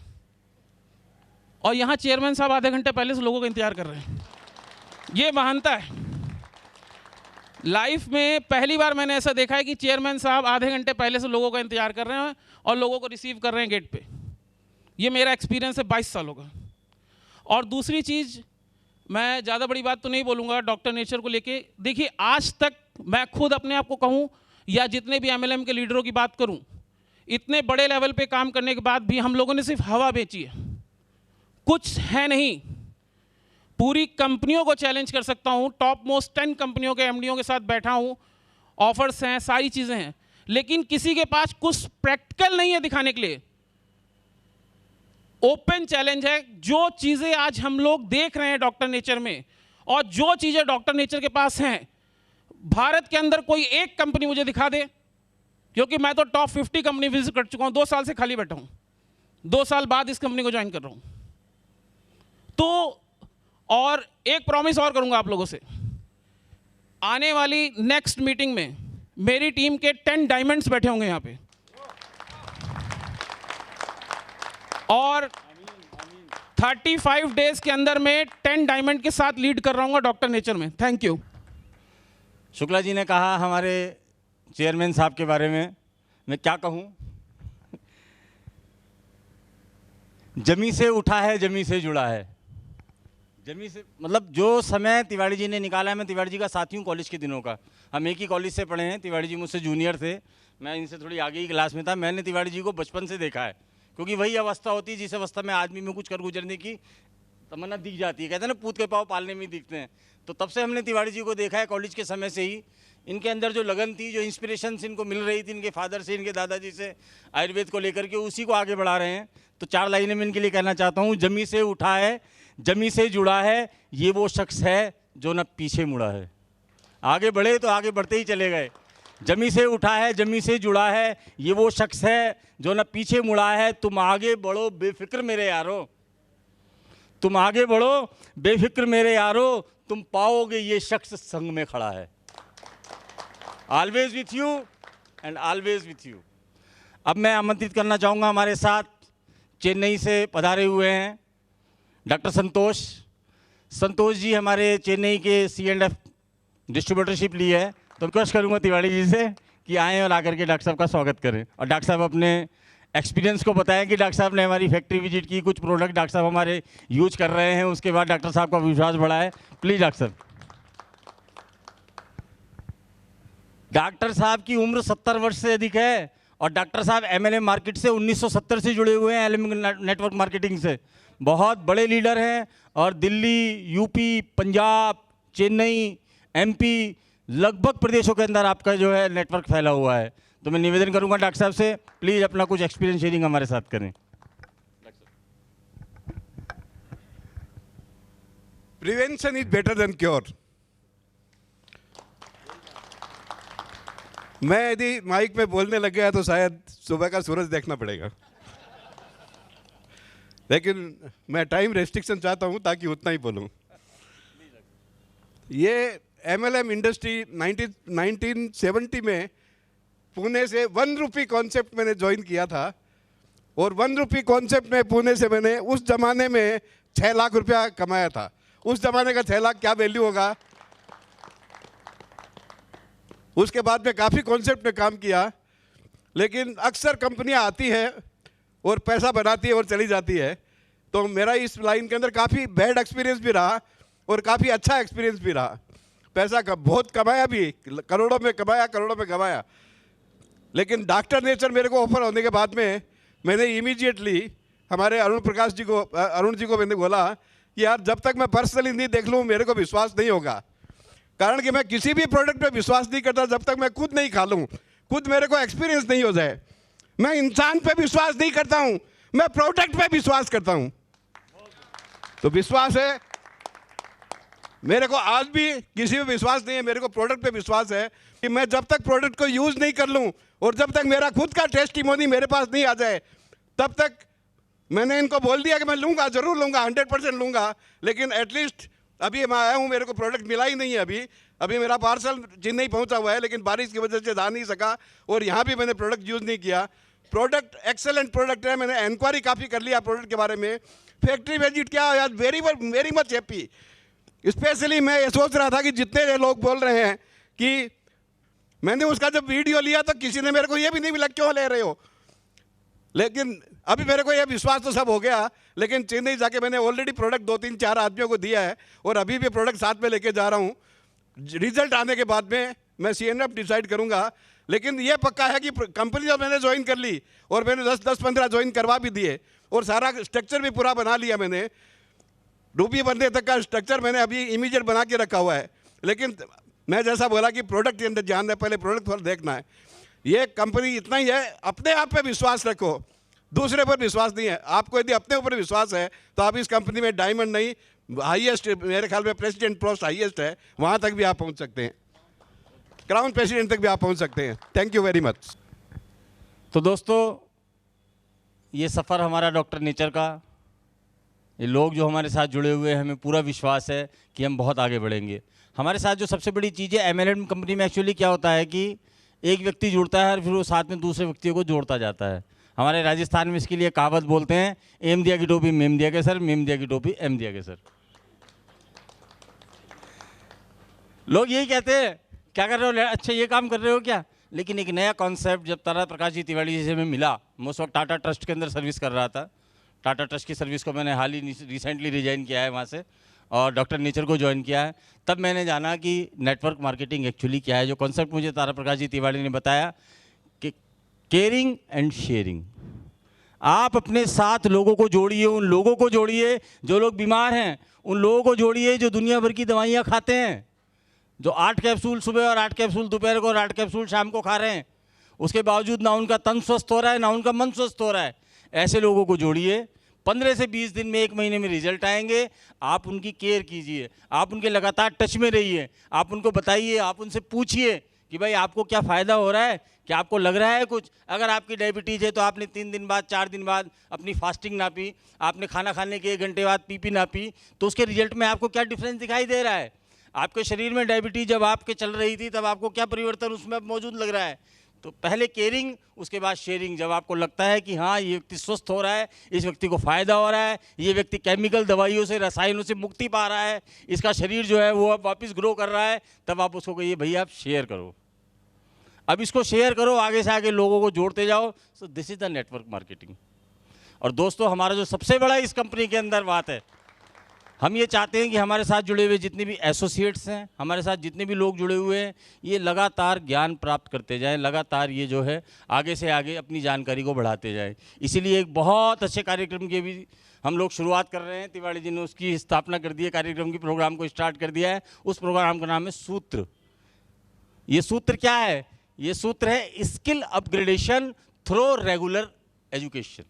और यहाँ चेयरमैन साहब आधे घंटे पहले से लोगों का इंतजार कर रहे हैं। ये महानता है। लाइफ में पहली बार मैंने ऐसा देखा है कि चेयरमैन साहब आधे घंटे पहले से लोगों का इंतजार कर रहे हैं और लोगों को रिसीव कर रहे हैं गेट पे। ये मेरा एक्सपीरियंस है 22 सालों का। और दूसरी चीज़, मैं ज़्यादा बड़ी बात तो नहीं बोलूँगा डॉक्टर नेचर को लेके। देखिए, आज तक मैं खुद अपने आप को कहूँ या जितने भी MLM के लीडरों की बात करूँ, इतने बड़े लेवल पे काम करने के बाद भी हम लोगों ने सिर्फ हवा बेची है, कुछ है नहीं। पूरी कंपनियों को चैलेंज कर सकता हूँ, टॉप मोस्ट 10 कंपनियों के MDओं के साथ बैठा हूँ, ऑफर्स हैं, सारी चीज़ें हैं, लेकिन किसी के पास कुछ प्रैक्टिकल नहीं है दिखाने के लिए। ओपन चैलेंज है। जो चीज़ें आज हम लोग देख रहे हैं डॉक्टर नेचर में, और जो चीज़ें डॉक्टर नेचर के पास हैं, भारत के अंदर कोई एक कंपनी मुझे दिखा दे, क्योंकि मैं तो टॉप 50 कंपनी विजिट कर चुका हूँ। 2 साल से खाली बैठा हूँ, 2 साल बाद इस कंपनी को ज्वाइन कर रहा हूँ। तो और एक प्रॉमिस और करूँगा आप लोगों से, आने वाली नेक्स्ट मीटिंग में मेरी टीम के 10 डायमंड्स बैठे होंगे यहाँ पे, और 35 डेज के अंदर में 10 डायमंड के साथ लीड कर रहा हूँ डॉक्टर नेचर में। Thank you. शुक्ला जी ने कहा हमारे चेयरमैन साहब के बारे में, मैं क्या कहूँ, जमी से उठा है, जमी से जुड़ा है। जमी से मतलब जो समय तिवारी जी ने निकाला है, मैं तिवारी जी का साथी हूँ कॉलेज के दिनों का, हम एक ही कॉलेज से पढ़े हैं। तिवारी जी मुझसे जूनियर थे, मैं इनसे थोड़ी आगे ही क्लास में था। मैंने तिवारी जी को बचपन से देखा है, क्योंकि वही अवस्था होती है जिस अवस्था में आदमी में कुछ कर गुजरने की तमन्ना दिख जाती है। कहते हैं ना, पूत के पाँव पालने में दिखते हैं। तो तब से हमने तिवारी जी को देखा है कॉलेज के समय से ही। इनके अंदर जो लगन थी, जो इंस्पिरेशंस इनको मिल रही थी इनके फादर से, इनके दादाजी से, आयुर्वेद को लेकर के, उसी को आगे बढ़ा रहे हैं। तो 4 लाइनें मैं इनके लिए कहना चाहता हूँ। जमी से उठा है, जमी से जुड़ा है, ये वो शख्स है जो न पीछे मुड़ा है। आगे बढ़े तो आगे बढ़ते ही चले गए। जमी से उठा है, जमी से जुड़ा है, ये वो शख्स है जो न पीछे मुड़ा है। तुम आगे बढ़ो बेफिक्र मेरे यारो, तुम आगे बढ़ो बेफिक्र मेरे यारो, तुम पाओगे ये शख्स संग में खड़ा है। Always with you and always with you. अब मैं आमंत्रित करना चाहूँगा, हमारे साथ चेन्नई से पधारे हुए हैं डॉक्टर संतोष। संतोष जी हमारे चेन्नई के C&F डिस्ट्रीब्यूटरशिप ली है, तो रिक्वेस्ट करूँगा तिवारी जी से कि आएँ और आकर के डॉक्टर साहब का स्वागत करें, और डॉक्टर साहब अपने एक्सपीरियंस को बताएं कि डॉक्टर साहब ने हमारी फैक्ट्री विजिट की, कुछ प्रोडक्ट डॉक्टर साहब हमारे यूज कर रहे हैं, उसके बाद डॉक्टर साहब का विश्वास बढ़ा है। प्लीज़ डॉक्टर साहब। डॉक्टर साहब की उम्र 70 वर्ष से अधिक है, और डॉक्टर साहब MLM मार्केट से 1970 से जुड़े हुए हैं, LM नेटवर्क मार्केटिंग से। बहुत बड़े लीडर हैं, और दिल्ली, यूपी, पंजाब, चेन्नई, MP, लगभग प्रदेशों के अंदर आपका जो है नेटवर्क फैला हुआ है। तो मैं निवेदन करूंगा डॉक्टर साहब से, प्लीज़ अपना कुछ एक्सपीरियंस शेयरिंग हमारे साथ करें। Prevention is better than cure. मैं यदि माइक में बोलने लग गया तो शायद सुबह का सूरज देखना पड़ेगा, लेकिन मैं टाइम रेस्ट्रिक्शन चाहता हूं ताकि उतना ही बोलूं। ये MLM इंडस्ट्री 1970 में पुणे से 1 रुपी कॉन्सेप्ट मैंने ज्वाइन किया था, और 1 रुपी कॉन्सेप्ट में पुणे से मैंने उस ज़माने में 6 लाख रुपया कमाया था। उस ज़माने का 6 लाख क्या वैल्यू होगा। उसके बाद में काफ़ी कॉन्सेप्ट में काम किया, लेकिन अक्सर कंपनियां आती हैं और पैसा बनाती है और चली जाती है। तो मेरा इस लाइन के अंदर काफ़ी बैड एक्सपीरियंस भी रहा और काफ़ी अच्छा एक्सपीरियंस भी रहा। पैसा बहुत कमाया भी, करोड़ों में कमाया, करोड़ों में कमाया। लेकिन डॉक्टर नेचर मेरे को ऑफर होने के बाद में मैंने इमीडिएटली हमारे अरुण जी को मैंने बोला कि यार जब तक मैं पर्सनली नहीं देख लूँ मेरे को विश्वास नहीं होगा। कारण कि मैं किसी भी प्रोडक्ट पे विश्वास नहीं करता जब तक मैं खुद नहीं खा लूँ, खुद मेरे को एक्सपीरियंस नहीं हो जाए। मैं इंसान पे विश्वास नहीं करता हूँ, मैं प्रोडक्ट पे विश्वास करता हूँ। तो विश्वास है मेरे को, आज भी किसी पे विश्वास नहीं है, मेरे को प्रोडक्ट पे विश्वास है कि मैं जब तक प्रोडक्ट को यूज़ नहीं कर लूँ और जब तक मेरा खुद का टेस्टिमोनी मेरे पास नहीं आ जाए, तब तक मैंने इनको बोल दिया कि मैं लूँगा, ज़रूर लूँगा, 100% लूँगा। लेकिन एटलीस्ट अभी मैं आया हूँ, मेरे को प्रोडक्ट मिला ही नहीं है। अभी मेरा पार्सल चेन्नई पहुँचा हुआ है, लेकिन बारिश की वजह से जा नहीं सका, और यहाँ भी मैंने प्रोडक्ट यूज़ नहीं किया। प्रोडक्ट एक्सेलेंट प्रोडक्ट है, मैंने इंक्वायरी काफ़ी कर लिया प्रोडक्ट के बारे में। फैक्ट्री विजिट किया, यार वेरी मच हैप्पी। स्पेशली मैं ये सोच रहा था कि जितने लोग बोल रहे हैं कि मैंने उसका जब वीडियो लिया तो किसी ने मेरे को ये भी नहीं मिला क्यों ले रहे हो, लेकिन अभी मेरे को ये विश्वास तो सब हो गया। लेकिन चेन्नई जाके मैंने ऑलरेडी प्रोडक्ट 2-3-4 आदमियों को दिया है, और अभी भी प्रोडक्ट साथ में लेके जा रहा हूँ। रिजल्ट आने के बाद में मैं C&F डिसाइड करूँगा। लेकिन ये पक्का है कि कंपनी जब मैंने ज्वाइन कर ली, और मैंने 10-15 ज्वाइन करवा भी दिए, और सारा स्ट्रक्चर भी पूरा बना लिया मैंने, रूपी बनने तक का स्ट्रक्चर मैंने अभी इमीडिएट बना के रखा हुआ है। लेकिन मैं जैसा बोला कि प्रोडक्ट के अंदर ध्यान है, पहले प्रोडक्ट थोड़ा देखना है। ये कंपनी इतना ही है, अपने आप पे विश्वास रखो, दूसरे पर विश्वास नहीं है। आपको यदि अपने ऊपर विश्वास है तो आप इस कंपनी में डायमंड नहीं, हाईएस्ट, मेरे ख्याल में प्रेसिडेंट पोस्ट हाईएस्ट है, वहाँ तक भी आप पहुँच सकते हैं, क्राउन प्रेसिडेंट तक भी आप पहुँच सकते हैं। Thank you very much. तो दोस्तों, ये सफ़र हमारा डॉक्टर नेचर का, ये लोग जो हमारे साथ जुड़े हुए हैं, हमें पूरा विश्वास है कि हम बहुत आगे बढ़ेंगे। हमारे साथ जो सबसे बड़ी चीज़ है MLM कंपनी में, एक्चुअली क्या होता है कि एक व्यक्ति जुड़ता है और फिर वो साथ में दूसरे व्यक्तियों को जोड़ता जाता है। हमारे राजस्थान में इसके लिए कहावत बोलते हैं, एम दिया की टोपी मेम दिया के सर, मेम दिया की टोपी एम दिया के सर। लोग यही कहते हैं क्या कर रहे हो, अच्छा ये काम कर रहे हो क्या। लेकिन एक नया कॉन्सेप्ट जब तारा प्रकाश जी तिवारी जी से मैं मिला, मैं उस वक्त टाटा ट्रस्ट के अंदर सर्विस कर रहा था। टाटा ट्रस्ट की सर्विस को मैंने हाल ही रिसेंटली रिजाइन किया है वहाँ से और डॉक्टर नेचर को ज्वाइन किया है। तब मैंने जाना कि नेटवर्क मार्केटिंग एक्चुअली क्या है। जो कॉन्सेप्ट मुझे तारा प्रकाश जी तिवारी ने बताया कि केयरिंग एंड शेयरिंग, आप अपने साथ लोगों को जोड़िए, उन लोगों को जोड़िए जो लोग बीमार हैं, उन लोगों को जोड़िए जो दुनिया भर की दवाइयाँ खाते हैं, जो 8 कैप्सूल सुबह और 8 कैप्सूल दोपहर को और 8 कैप्सूल शाम को खा रहे हैं, उसके बावजूद ना उनका तन स्वस्थ हो रहा है ना उनका मन स्वस्थ हो रहा है। ऐसे लोगों को जोड़िए, 15 से 20 दिन में, 1 महीने में रिजल्ट आएंगे। आप उनकी केयर कीजिए, आप उनके लगातार टच में रहिए, आप उनको बताइए, आप उनसे पूछिए कि भाई आपको क्या फ़ायदा हो रहा है, क्या आपको लग रहा है कुछ। अगर आपकी डायबिटीज़ है तो आपने 3 दिन बाद 4 दिन बाद अपनी फास्टिंग नापी, आपने खाना खाने के 1 घंटे बाद पीपी नापी, तो उसके रिजल्ट में आपको क्या डिफरेंस दिखाई दे रहा है। आपके शरीर में डायबिटीज़ जब आपके चल रही थी तब आपको क्या परिवर्तन उसमें अब मौजूद लग रहा है। तो पहले केयरिंग, उसके बाद शेयरिंग। जब आपको लगता है कि हाँ ये व्यक्ति स्वस्थ हो रहा है, इस व्यक्ति को फ़ायदा हो रहा है, ये व्यक्ति केमिकल दवाइयों से, रसायनों से मुक्ति पा रहा है, इसका शरीर जो है वो अब वापस ग्रो कर रहा है, तब आप उसको कहिए भैया आप शेयर करो, अब इसको शेयर करो, आगे से आगे लोगों को जोड़ते जाओ। So this is the network marketing. और दोस्तों हमारा जो सबसे बड़ा इस कंपनी के अंदर बात है, हम ये चाहते हैं कि हमारे साथ जुड़े हुए जितने भी एसोसिएट्स हैं, हमारे साथ जितने भी लोग जुड़े हुए हैं, ये लगातार ज्ञान प्राप्त करते जाएं, लगातार ये जो है आगे से आगे अपनी जानकारी को बढ़ाते जाएं। इसीलिए एक बहुत अच्छे कार्यक्रम की भी हम लोग शुरुआत कर रहे हैं। तिवारी जी ने उसकी स्थापना कर दी है, कार्यक्रम की प्रोग्राम को स्टार्ट कर दिया है। उस प्रोग्राम का नाम है सूत्र। ये सूत्र क्या है? ये सूत्र है skill upgradation through regular education.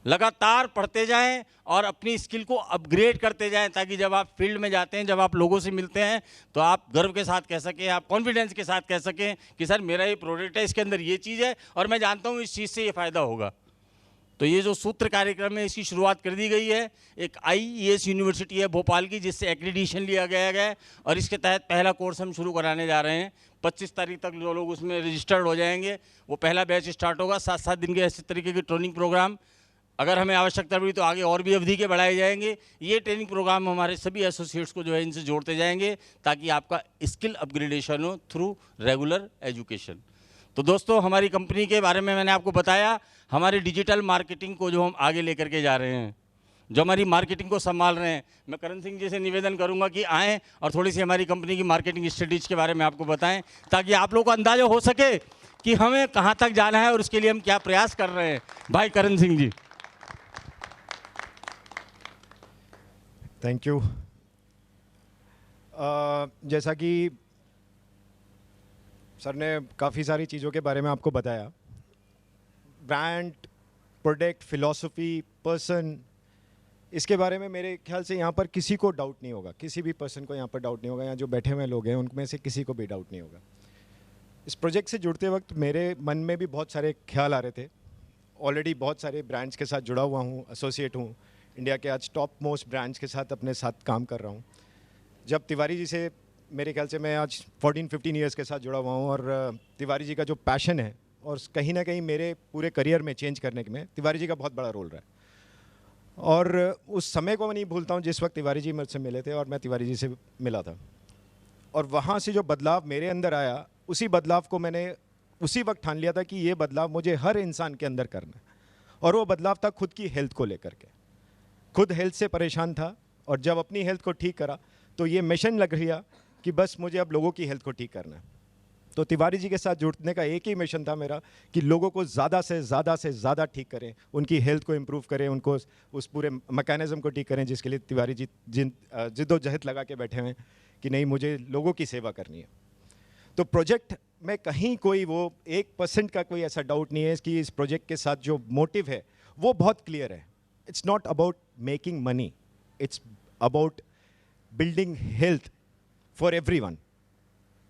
लगातार पढ़ते जाएं और अपनी स्किल को अपग्रेड करते जाएं, ताकि जब आप फील्ड में जाते हैं, जब आप लोगों से मिलते हैं, तो आप गर्व के साथ कह सकें, आप कॉन्फिडेंस के साथ कह सकें कि सर मेरा ये प्रोडक्ट है, इसके अंदर ये चीज़ है और मैं जानता हूँ इस चीज़ से ये फ़ायदा होगा। तो ये जो सूत्र कार्यक्रम है इसकी शुरुआत कर दी गई है। एक IES यूनिवर्सिटी है भोपाल की, जिससे एक्रीडिशन लिया गया है और इसके तहत पहला कोर्स हम शुरू कराने जा रहे हैं। 25 तारीख तक जो लोग उसमें रजिस्टर्ड हो जाएंगे, वो पहला बैच स्टार्ट होगा। 7-7 दिन के ऐसे तरीके के ट्रेनिंग प्रोग्राम, अगर हमें आवश्यकता पड़ी तो आगे और भी अवधि के बढ़ाए जाएंगे। ये ट्रेनिंग प्रोग्राम हमारे सभी एसोसिएट्स को जो है इनसे जोड़ते जाएंगे, ताकि आपका स्किल अपग्रेडेशन हो थ्रू रेगुलर एजुकेशन। तो दोस्तों हमारी कंपनी के बारे में मैंने आपको बताया। हमारी डिजिटल मार्केटिंग को जो हम आगे लेकर के जा रहे हैं, जो हमारी मार्केटिंग को संभाल रहे हैं, मैं करण सिंह जी से निवेदन करूंगा कि आएँ और थोड़ी सी हमारी कंपनी की मार्केटिंग स्ट्रेटेजी के बारे में आपको बताएं, ताकि आप लोगों को अंदाजा हो सके कि हमें कहाँ तक जाना है और उसके लिए हम क्या प्रयास कर रहे हैं। भाई करण सिंह जी। Thank you. जैसा कि सर ने काफ़ी सारी चीज़ों के बारे में आपको बताया, ब्रांड, प्रोडक्ट, फिलॉसफी, पर्सन, इसके बारे में मेरे ख्याल से यहाँ पर किसी को डाउट नहीं होगा, किसी भी पर्सन को यहाँ पर डाउट नहीं होगा। यहाँ जो बैठे हुए लोग हैं उनमें से किसी को भी डाउट नहीं होगा। इस प्रोजेक्ट से जुड़ते वक्त मेरे मन में भी बहुत सारे ख्याल आ रहे थे। ऑलरेडी बहुत सारे ब्रांड्स के साथ जुड़ा हुआ हूँ, एसोसिएट हूँ, इंडिया के आज टॉप मोस्ट ब्रांड्स के साथ अपने साथ काम कर रहा हूँ। जब तिवारी जी से मेरे ख्याल से मैं आज 14-15 ईयर्स के साथ जुड़ा हुआ हूँ, और तिवारी जी का जो पैशन है और कहीं ना कहीं मेरे पूरे करियर में चेंज करने में तिवारी जी का बहुत बड़ा रोल रहा है। और उस समय को मैं नहीं भूलता हूँ जिस वक्त तिवारी जी मुझसे मिले थे और मैं तिवारी जी से मिला था, और वहाँ से जो बदलाव मेरे अंदर आया, उसी बदलाव को मैंने उसी वक्त ठान लिया था कि ये बदलाव मुझे हर इंसान के अंदर करना है। और वो बदलाव था खुद की हेल्थ को लेकर के। खुद हेल्थ से परेशान था, और जब अपनी हेल्थ को ठीक करा तो ये मिशन लग गया कि बस मुझे अब लोगों की हेल्थ को ठीक करना है। तो तिवारी जी के साथ जुड़ने का एक ही मिशन था मेरा कि लोगों को ज़्यादा से ज़्यादा ठीक करें, उनकी हेल्थ को इम्प्रूव करें, उनको उस पूरे मैकेनिज़्म को ठीक करें जिसके लिए तिवारी जी जिद्दोजहद लगा के बैठे हैं कि नहीं, मुझे लोगों की सेवा करनी है। तो प्रोजेक्ट में कहीं कोई वो 1% का कोई ऐसा डाउट नहीं है कि इस प्रोजेक्ट के साथ जो मोटिव है वो बहुत क्लियर है। It's not about making money, it's about building health for everyone.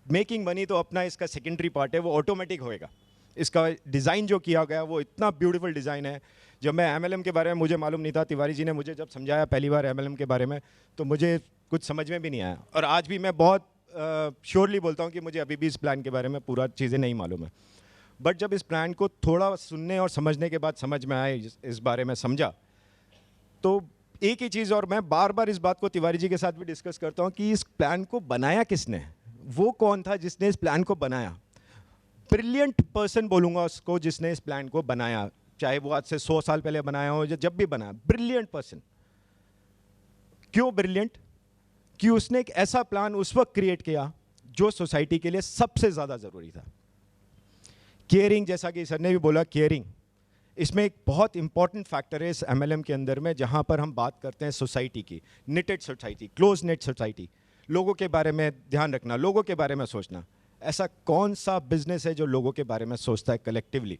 Making money तो अपना इसका सेकेंडरी पार्ट है, वो ऑटोमेटिक होएगा। इसका डिज़ाइन जो किया गया वो इतना ब्यूटीफुल डिज़ाइन है। जब मैं MLM के बारे में मुझे मालूम नहीं था, तिवारी जी ने मुझे जब समझाया पहली बार MLM के बारे में, तो मुझे कुछ समझ में भी नहीं आया। और आज भी मैं बहुत श्योरली बोलता हूँ कि मुझे अभी भी इस प्लान के बारे में पूरा चीज़ें नहीं मालूम है, बट जब इस प्लान को थोड़ा सुनने और समझने के बाद समझ में आए, इस बारे में समझा, तो एक ही चीज़, और मैं बार बार इस बात को तिवारी जी के साथ भी डिस्कस करता हूँ कि इस प्लान को बनाया किसने, वो कौन था जिसने इस प्लान को बनाया। ब्रिलियंट पर्सन बोलूँगा उसको जिसने इस प्लान को बनाया, चाहे वो आज से 100 साल पहले बनाया हो या जब भी बनाया, ब्रिलियंट पर्सन। क्यों ब्रिलियंट? कि उसने एक ऐसा प्लान उस वक्त क्रिएट किया जो सोसाइटी के लिए सबसे ज़्यादा ज़रूरी था। केयरिंग, जैसा कि सर ने भी बोला, केयरिंग इसमें एक बहुत इंपॉर्टेंट फैक्टर है इस एमएलएम के अंदर में, जहाँ पर हम बात करते हैं सोसाइटी की, knitted society, close net society, लोगों के बारे में ध्यान रखना, लोगों के बारे में सोचना। ऐसा कौन सा बिजनेस है जो लोगों के बारे में सोचता है कलेक्टिवली?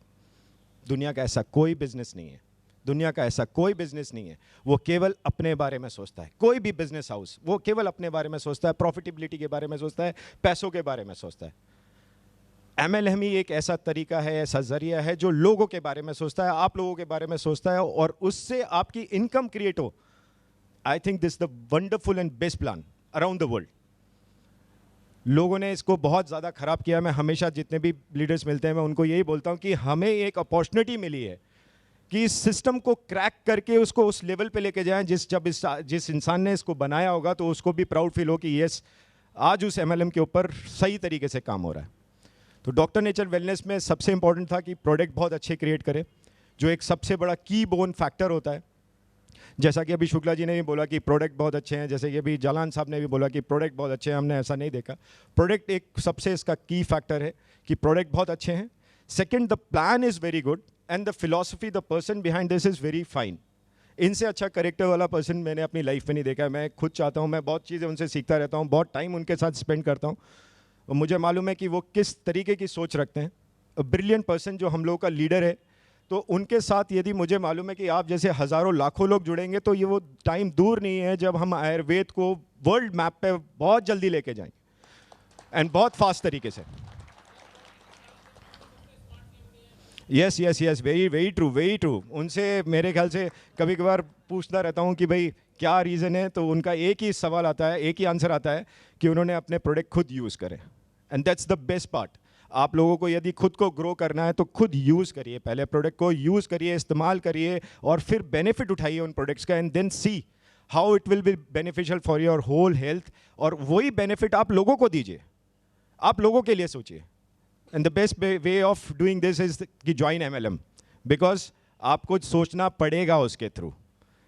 दुनिया का ऐसा कोई बिजनेस नहीं है, दुनिया का ऐसा कोई बिजनेस नहीं है। वो केवल अपने बारे में सोचता है। कोई भी बिजनेस हाउस वो केवल अपने बारे में सोचता है, प्रॉफिटेबिलिटी के बारे में सोचता है, पैसों के बारे में सोचता है। एमएलएम ही एक ऐसा तरीका है, ऐसा जरिया है जो लोगों के बारे में सोचता है, आप लोगों के बारे में सोचता है, और उससे आपकी इनकम क्रिएट हो। I think this the wonderful and best plan around the world. लोगों ने इसको बहुत ज़्यादा ख़राब किया। मैं हमेशा जितने भी लीडर्स मिलते हैं मैं उनको यही बोलता हूँ कि हमें एक अपॉर्चुनिटी मिली है कि इस सिस्टम को क्रैक करके उसको उस लेवल पे लेके जाएं जिस इंसान ने इसको बनाया होगा तो उसको भी प्राउड फील हो कि यस, आज उस एमएलएम के ऊपर सही तरीके से काम हो रहा है। तो डॉक्टर नेचर वेलनेस में सबसे इंपॉर्टेंट था कि प्रोडक्ट बहुत अच्छे क्रिएट करे, जो एक सबसे बड़ा की बोन फैक्टर होता है। जैसा कि अभी शुक्ला जी ने भी बोला कि प्रोडक्ट बहुत अच्छे हैं, जैसे कि अभी जालान साहब ने भी बोला कि प्रोडक्ट बहुत अच्छे हैं, हमने ऐसा नहीं देखा। प्रोडक्ट एक सबसे इसका की फैक्टर है कि प्रोडक्ट बहुत अच्छे हैं। Second, the plan is very good and the philosophy, the person behind this is very fine. इनसे अच्छा करेक्टर वाला पर्सन मैंने अपनी लाइफ में नहीं देखा है। मैं खुद चाहता हूँ, मैं बहुत चीज़ें उनसे सीखता रहता हूँ, बहुत टाइम उनके साथ स्पेंड करता हूँ, और मुझे मालूम है कि वो किस तरीके की सोच रखते हैं। ब्रिलियंट पर्सन जो हम लोगों का लीडर है, तो उनके साथ यदि मुझे मालूम है कि आप जैसे हज़ारों लाखों लोग जुड़ेंगे तो ये वो टाइम दूर नहीं है जब हम आयुर्वेद को वर्ल्ड मैप पे बहुत जल्दी लेके जाएंगे एंड बहुत फास्ट तरीके से। Yes yes yes, very very true, very true. उनसे मेरे ख्याल से कभी कभार पूछता रहता हूँ कि भाई क्या रीज़न है, तो उनका एक ही सवाल आता है, एक ही आंसर आता है कि उन्होंने अपने प्रोडक्ट खुद यूज़ करे। And that's the best part. आप लोगों को यदि खुद को ग्रो करना है तो खुद यूज़ करिए, पहले प्रोडक्ट को यूज़ करिए, इस्तेमाल करिए, और फिर बेनिफिट उठाइए उन प्रोडक्ट्स का, and then see how it will be beneficial for your whole health. और वही बेनिफिट आप लोगों को दीजिए, आप लोगों के लिए सोचिए। And the best way of doing this is कि ज्वाइन एमएलएम, बिकॉज आपको सोचना पड़ेगा उसके through.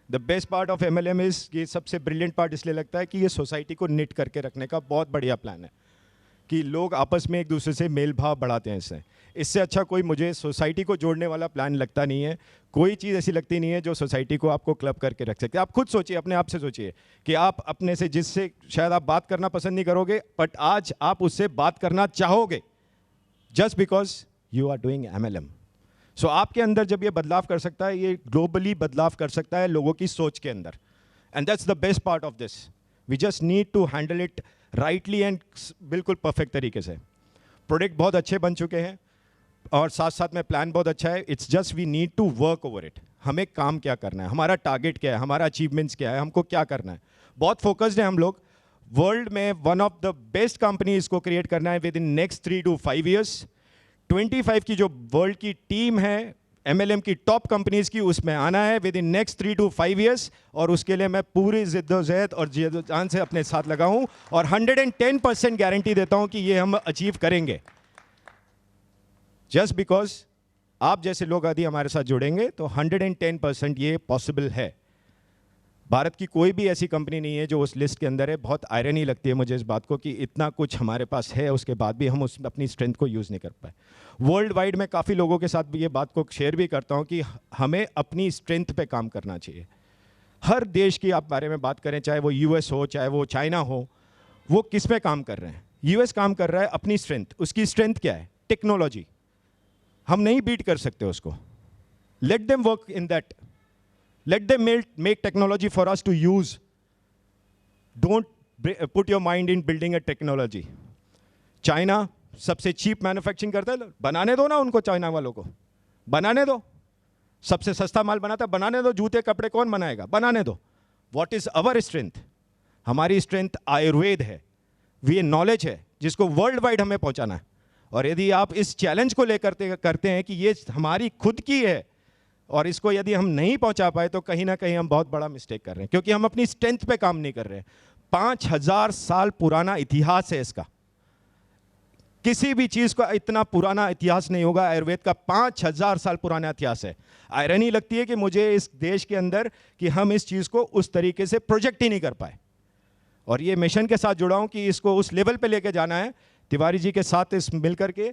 The best part of MLM is, ये सबसे ब्रिलियंट पार्ट इसलिए लगता है कि ये सोसाइटी को निट करके रखने का बहुत बढ़िया प्लान है कि लोग आपस में एक दूसरे से मेल भाव बढ़ाते हैं। इससे अच्छा कोई मुझे सोसाइटी को जोड़ने वाला प्लान लगता नहीं है। कोई चीज़ ऐसी लगती नहीं है जो सोसाइटी को आपको क्लब करके रख सकते। आप खुद सोचिए, अपने आप से सोचिए कि आप अपने से, जिससे शायद आप बात करना पसंद नहीं करोगे, बट आज आप उससे बात करना चाहोगे just because you are doing MLM. So आपके अंदर जब ये बदलाव कर सकता है, ये ग्लोबली बदलाव कर सकता है लोगों की सोच के अंदर। And that's the best part of this. We just need to handle it rightly and बिल्कुल परफेक्ट तरीके से। प्रोडक्ट बहुत अच्छे बन चुके हैं और साथ साथ में प्लान बहुत अच्छा है। It's just we need to work over it. हमें काम क्या करना है, हमारा टारगेट क्या है, हमारा अचीवमेंट्स क्या है, हमको क्या करना है। बहुत फोकस्ड है हम लोग। वर्ल्ड में one of the best company इसको क्रिएट करना है with in next 3 to 5 years। 25 की जो वर्ल्ड की टीम है एमएलएम की टॉप कंपनीज की, उसमें आना है with in next 3 to 5 years। और उसके लिए मैं पूरी जिद्दोजहद और जान से अपने साथ लगा हूं और 110% गारंटी देता हूं कि ये हम अचीव करेंगे। जस्ट बिकॉज आप जैसे लोग यदि हमारे साथ जुड़ेंगे तो 110% ये पॉसिबल है। भारत की कोई भी ऐसी कंपनी नहीं है जो उस लिस्ट के अंदर है। बहुत आयरनी लगती है मुझे इस बात को कि इतना कुछ हमारे पास है, उसके बाद भी हम उस अपनी स्ट्रेंथ को यूज़ नहीं कर पाए। वर्ल्ड वाइड में काफ़ी लोगों के साथ भी ये बात को शेयर भी करता हूँ कि हमें अपनी स्ट्रेंथ पे काम करना चाहिए। हर देश की आप बारे में बात करें, चाहे वो यूएस हो, चाहे वो चाइना हो, वो किस पे काम कर रहे हैं? यूएस काम कर रहा है अपनी स्ट्रेंथ। उसकी स्ट्रेंथ क्या है? टेक्नोलॉजी। हम नहीं बीट कर सकते उसको। Let them work in that. Let them make technology for us to use. Don't put your mind in building a technology. China सबसे चीप मैन्युफैक्चरिंग करता है, बनाने दो ना उनको, चाइना वालों को बनाने दो। सबसे सस्ता माल बनाता है, बनाने दो। जूते कपड़े कौन बनाएगा? बनाने दो। What is our strength? हमारी स्ट्रेंथ आयुर्वेद है। ये नॉलेज है जिसको वर्ल्ड वाइड हमें पहुंचाना है। और यदि आप इस चैलेंज को लेकर करते हैं कि ये हमारी खुद की है और इसको यदि हम नहीं पहुंचा पाए तो कहीं ना कहीं हम बहुत बड़ा मिस्टेक कर रहे हैं, क्योंकि हम अपनी स्ट्रेंथ पे काम नहीं कर रहे हैं। 5000 साल पुराना इतिहास है इसका, किसी भी चीज़ का इतना पुराना इतिहास नहीं होगा। आयुर्वेद का 5000 साल पुराना इतिहास है। आयरनी लगती है कि मुझे इस देश के अंदर कि हम इस चीज़ को उस तरीके से प्रोजेक्ट ही नहीं कर पाए, और ये मिशन के साथ जुड़ा हूं कि इसको उस लेवल पे लेके जाना है तिवारी जी के साथ इस मिल करके,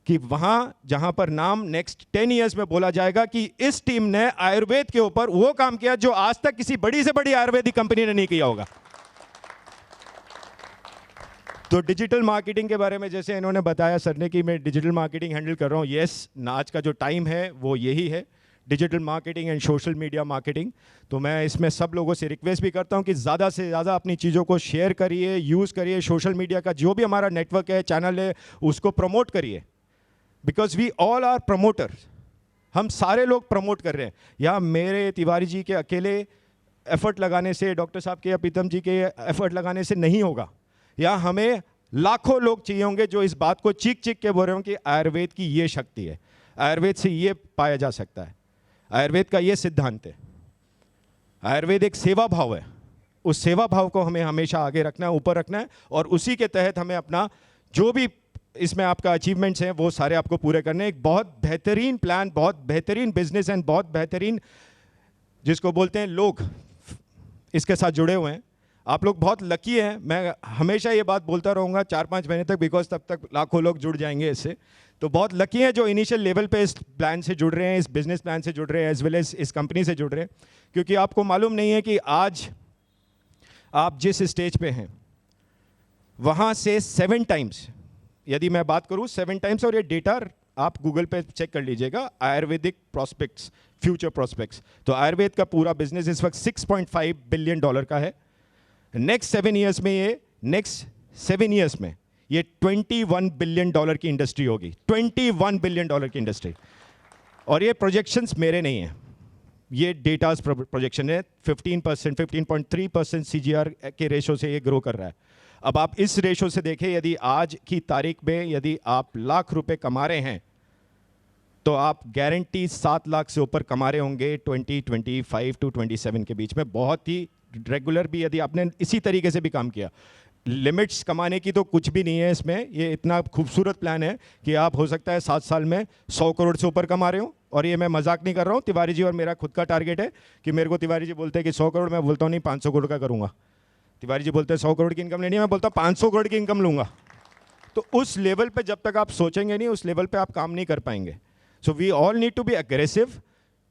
कि वहां जहां पर नाम नेक्स्ट 10 इयर्स में बोला जाएगा कि इस टीम ने आयुर्वेद के ऊपर वो काम किया जो आज तक किसी बड़ी से बड़ी आयुर्वेदिक कंपनी ने नहीं किया होगा। तो डिजिटल मार्केटिंग के बारे में जैसे इन्होंने बताया सर ने कि मैं डिजिटल मार्केटिंग हैंडल कर रहा हूँ। यस, आज का जो टाइम है वो यही है, digital marketing and social media marketing. तो मैं इसमें सब लोगों से रिक्वेस्ट भी करता हूं कि ज़्यादा से ज़्यादा अपनी चीज़ों को शेयर करिए, यूज़ करिए। सोशल मीडिया का जो भी हमारा नेटवर्क है, चैनल है, उसको प्रमोट करिए, because we all are promoters. हम सारे लोग प्रमोट कर रहे हैं। या मेरे तिवारी जी के अकेले एफर्ट लगाने से, डॉक्टर साहब के या प्रीतम जी के एफर्ट लगाने से नहीं होगा। या हमें लाखों लोग चाहिए होंगे जो इस बात को चीख चीख के बोल रहे हों कि आयुर्वेद की ये शक्ति है, आयुर्वेद से ये पाया जा सकता है, आयुर्वेद का ये सिद्धांत है। आयुर्वेद एक सेवा भाव है, उस सेवा भाव को हमें हमेशा आगे रखना है, ऊपर रखना है, और उसी के तहत हमें अपना जो भी इसमें आपका अचीवमेंट्स हैं वो सारे आपको पूरे करने हैं। एक बहुत बेहतरीन प्लान, बहुत बेहतरीन बिजनेस एंड बहुत बेहतरीन जिसको बोलते हैं लोग इसके साथ जुड़े हुए हैं। आप लोग बहुत लकी हैं। मैं हमेशा ये बात बोलता रहूँगा 4-5 महीने तक, बिकॉज तब तक लाखों लोग जुड़ जाएंगे इससे। तो बहुत लकी हैं जो इनिशियल लेवल पे इस प्लान से जुड़ रहे हैं, इस बिजनेस प्लान से जुड़ रहे हैं, एज वेल एज इस कंपनी से जुड़ रहे हैं। क्योंकि आपको मालूम नहीं है कि आज आप जिस स्टेज पे हैं वहाँ से 7 टाइम्स, यदि मैं बात करूँ 7 टाइम्स, और ये डेटा आप गूगल पे चेक कर लीजिएगा, आयुर्वेदिक प्रॉस्पेक्ट्स, फ्यूचर प्रॉस्पेक्ट्स। तो आयुर्वेद का पूरा बिजनेस इस वक्त $6.5 बिलियन का है। नेक्स्ट 7 ईयर्स में ये $21 बिलियन की इंडस्ट्री होगी, $21 बिलियन की इंडस्ट्री। और ये प्रोजेक्शंस मेरे नहीं हैं, ये डेटाज प्रोजेक्शन है। 15.3% CGR के रेशो से ये ग्रो कर रहा है। अब आप इस रेशो से देखें, यदि आज की तारीख में यदि आप लाख रुपए कमा रहे हैं तो आप गारंटी 7 लाख से ऊपर कमा रहे होंगे 2025 to 27 के बीच में। बहुत ही रेगुलर भी यदि आपने इसी तरीके से भी काम किया। लिमिट्स कमाने की तो कुछ भी नहीं है इसमें। ये इतना खूबसूरत प्लान है कि आप हो सकता है 7 साल में 100 करोड़ से ऊपर कमा रहे हो। और ये मैं मजाक नहीं कर रहा हूँ, तिवारी जी और मेरा खुद का टारगेट है कि मेरे को तिवारी जी बोलते हैं कि 100 करोड़, मैं बोलता हूँ नहीं 500 करोड़ का करूँगा। तिवारी जी बोलते हैं 100 करोड़ की इनकम लेनी है, मैं बोलता हूँ 500 करोड़ की इनकम लूँगा। तो उस लेवल पे जब तक आप सोचेंगे नहीं, उस लेवल पे आप काम नहीं कर पाएंगे। So we all need to be aggressive.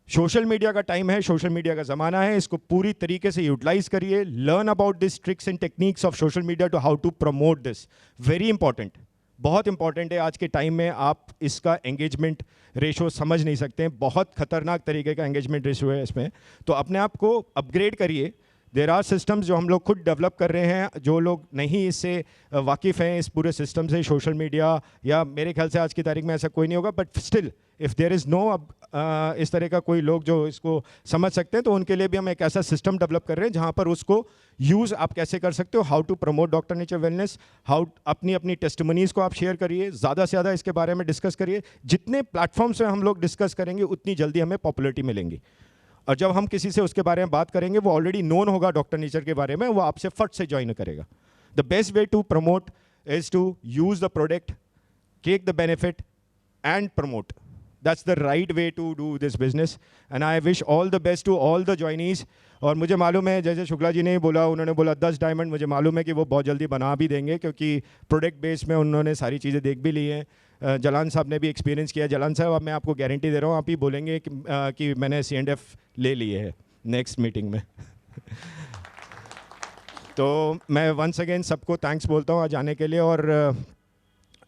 Social media का टाइम है, सोशल मीडिया का ज़माना है, इसको पूरी तरीके से यूटिलाइज करिए। Learn about this tricks and techniques of social media to how to promote this. Very important, बहुत इंपॉर्टेंट है। आज के टाइम में आप इसका एंगेजमेंट रेशो समझ नहीं सकते हैं, बहुत खतरनाक तरीके का एंगेजमेंट रेशो है इसमें। तो अपने आप को अपग्रेड करिए। देर आर सिस्टम्स जो हम लोग खुद डेवलप कर रहे हैं। जो लोग नहीं इससे वाकिफ़ हैं इस पूरे सिस्टम से, सोशल मीडिया, या मेरे ख्याल से आज की तारीख में ऐसा कोई नहीं होगा, but still if there is no इस तरह का कोई लोग जो इसको समझ सकते हैं, तो उनके लिए भी हम एक ऐसा सिस्टम डेवलप कर रहे हैं जहाँ पर उसको यूज़ आप कैसे कर सकते हो। How to promote Doctor Nature Wellness, how अपनी अपनी टेस्टिमनीज़ को आप शेयर करिए, ज़्यादा से ज़्यादा इसके बारे में डिस्कस करिए। जितने प्लेटफॉर्म्स में हम लोग डिस्कस करेंगे उतनी जल्दी हमें पॉपुलरिटी मिलेंगी। और जब हम किसी से उसके बारे में बात करेंगे, वो ऑलरेडी नोन होगा डॉक्टर नेचर के बारे में, वो आपसे फट से ज्वाइन करेगा। The best way to promote is to use the product, take the benefit and promote. That's the right way to do this business, and I wish all the best to all the joinees. और मुझे मालूम है, जैसे शुक्ला जी ने बोला, उन्होंने बोला 10 diamond, मुझे मालूम है कि वो बहुत जल्दी बना भी देंगे, क्योंकि प्रोडक्ट बेस में उन्होंने सारी चीज़ें देख भी ली हैं। जलान साहब ने भी एक्सपीरियंस किया। जलान साहब, अब मैं आपको गारंटी दे रहा हूँ, आप ही बोलेंगे कि मैंने C&F ले लिए है नेक्स्ट मीटिंग में। तो मैं वंस अगेन सबको थैंक्स बोलता हूँ आज आने के लिए। और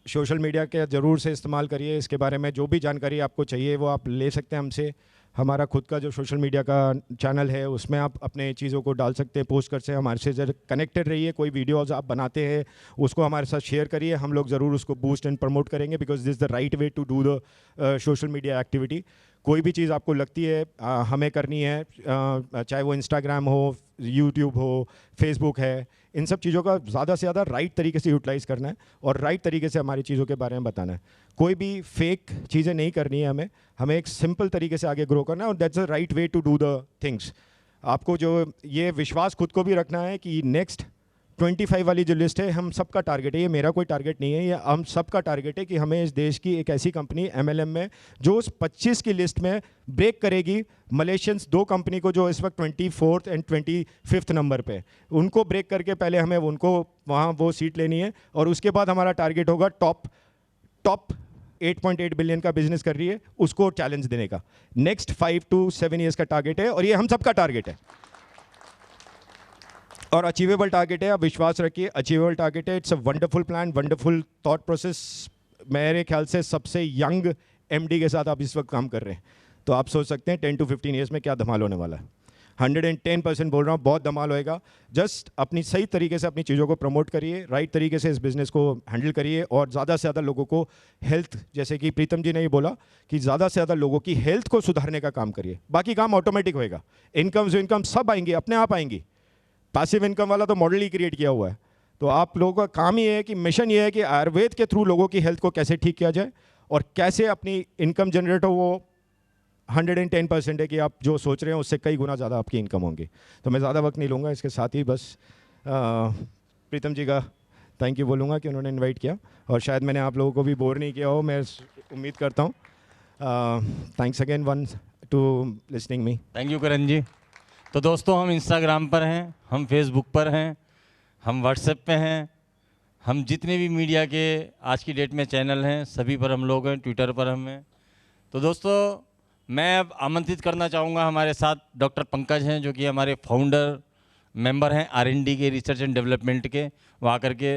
सोशल मीडिया के ज़रूर से इस्तेमाल करिए। इसके बारे में जो भी जानकारी आपको चाहिए वो आप ले सकते हैं हमसे। हमारा खुद का जो सोशल मीडिया का चैनल है उसमें आप अपने चीज़ों को डाल सकते हैं, पोस्ट कर सकते हैं। हमारे से ज़रूर कनेक्टेड रहिए। कोई वीडियोज़ आप बनाते हैं उसको हमारे साथ शेयर करिए, हम लोग ज़रूर उसको बूस्ट एंड प्रमोट करेंगे, because this the right way to do the social media activity. कोई भी चीज़ आपको लगती है हमें करनी है, चाहे वो इंस्टाग्राम हो, यूट्यूब हो, फेसबुक है, इन सब चीज़ों का ज़्यादा से ज़्यादा राइट तरीके से यूटिलाइज़ करना है और राइट तरीके से हमारी चीज़ों के बारे में बताना है। कोई भी फेक चीज़ें नहीं करनी है हमें, हमें एक सिंपल तरीके से आगे ग्रो करना है और that's the right way to do the things. आपको जो ये विश्वास खुद को भी रखना है कि नेक्स्ट 25 वाली जो लिस्ट है हम सबका टारगेट है, ये मेरा कोई टारगेट नहीं है, ये हम सबका टारगेट है कि हमें इस देश की एक ऐसी कंपनी MLM में जो उस 25 की लिस्ट में ब्रेक करेगी। मलेशियंस 2 कंपनी को जो इस वक्त 24th एंड 25th नंबर पे, उनको ब्रेक करके पहले हमें उनको वहाँ वो सीट लेनी है और उसके बाद हमारा टारगेट होगा टॉप 8.8 बिलियन का बिजनेस कर रही है उसको चैलेंज देने का। नेक्स्ट 5 to 7 ईयर्स का टारगेट है और ये हम सबका टारगेट है और अचीवेबल टारगेट है। आप विश्वास रखिए, अचीवेबल टारगेट है। It's a wonderful plan, wonderful thought process. मेरे ख्याल से सबसे यंग MD के साथ आप इस वक्त काम कर रहे हैं, तो आप सोच सकते हैं 10 to 15 ईयर्स में क्या धमाल होने वाला है। 110% बोल रहा हूँ, बहुत धमाल होएगा। जस्ट अपनी सही तरीके से अपनी चीज़ों को प्रमोट करिए, राइट तरीके से इस बिज़नेस को हैंडल करिए और ज़्यादा से ज़्यादा लोगों को हेल्थ, जैसे कि प्रीतम जी ने ही बोला कि ज़्यादा से ज़्यादा लोगों की हेल्थ को सुधारने का काम करिए। बाकी काम ऑटोमेटिक होएगा। इनकम सब आएंगी, अपने आप आएंगी। पैसिव इनकम वाला तो मॉडल ही क्रिएट किया हुआ है। तो आप लोगों का काम ही है कि मिशन ये है कि आयुर्वेद के थ्रू लोगों की हेल्थ को कैसे ठीक किया जाए और कैसे अपनी इनकम जनरेट हो। वो 110% है कि आप जो सोच रहे हैं उससे कई गुना ज़्यादा आपकी इनकम होंगी। तो मैं ज़्यादा वक्त नहीं लूँगा, इसके साथ ही बस प्रीतम जी का थैंक यू बोलूँगा कि उन्होंने इनवाइट किया और शायद मैंने आप लोगों को भी बोर नहीं किया हो, मैं उम्मीद करता हूँ। Thanks again one to listening me. Thank you Karan ji. तो दोस्तों, हम इंस्टाग्राम पर हैं, हम फेसबुक पर हैं, हम व्हाट्सएप पे हैं, हम जितने भी मीडिया के आज की डेट में चैनल हैं सभी पर हम लोग हैं, ट्विटर पर हम हैं। तो दोस्तों, मैं अब आमंत्रित करना चाहूँगा, हमारे साथ डॉक्टर पंकज हैं जो कि हमारे फाउंडर मेंबर हैं R&D के, रिसर्च एंड डेवलपमेंट के। वो आकर के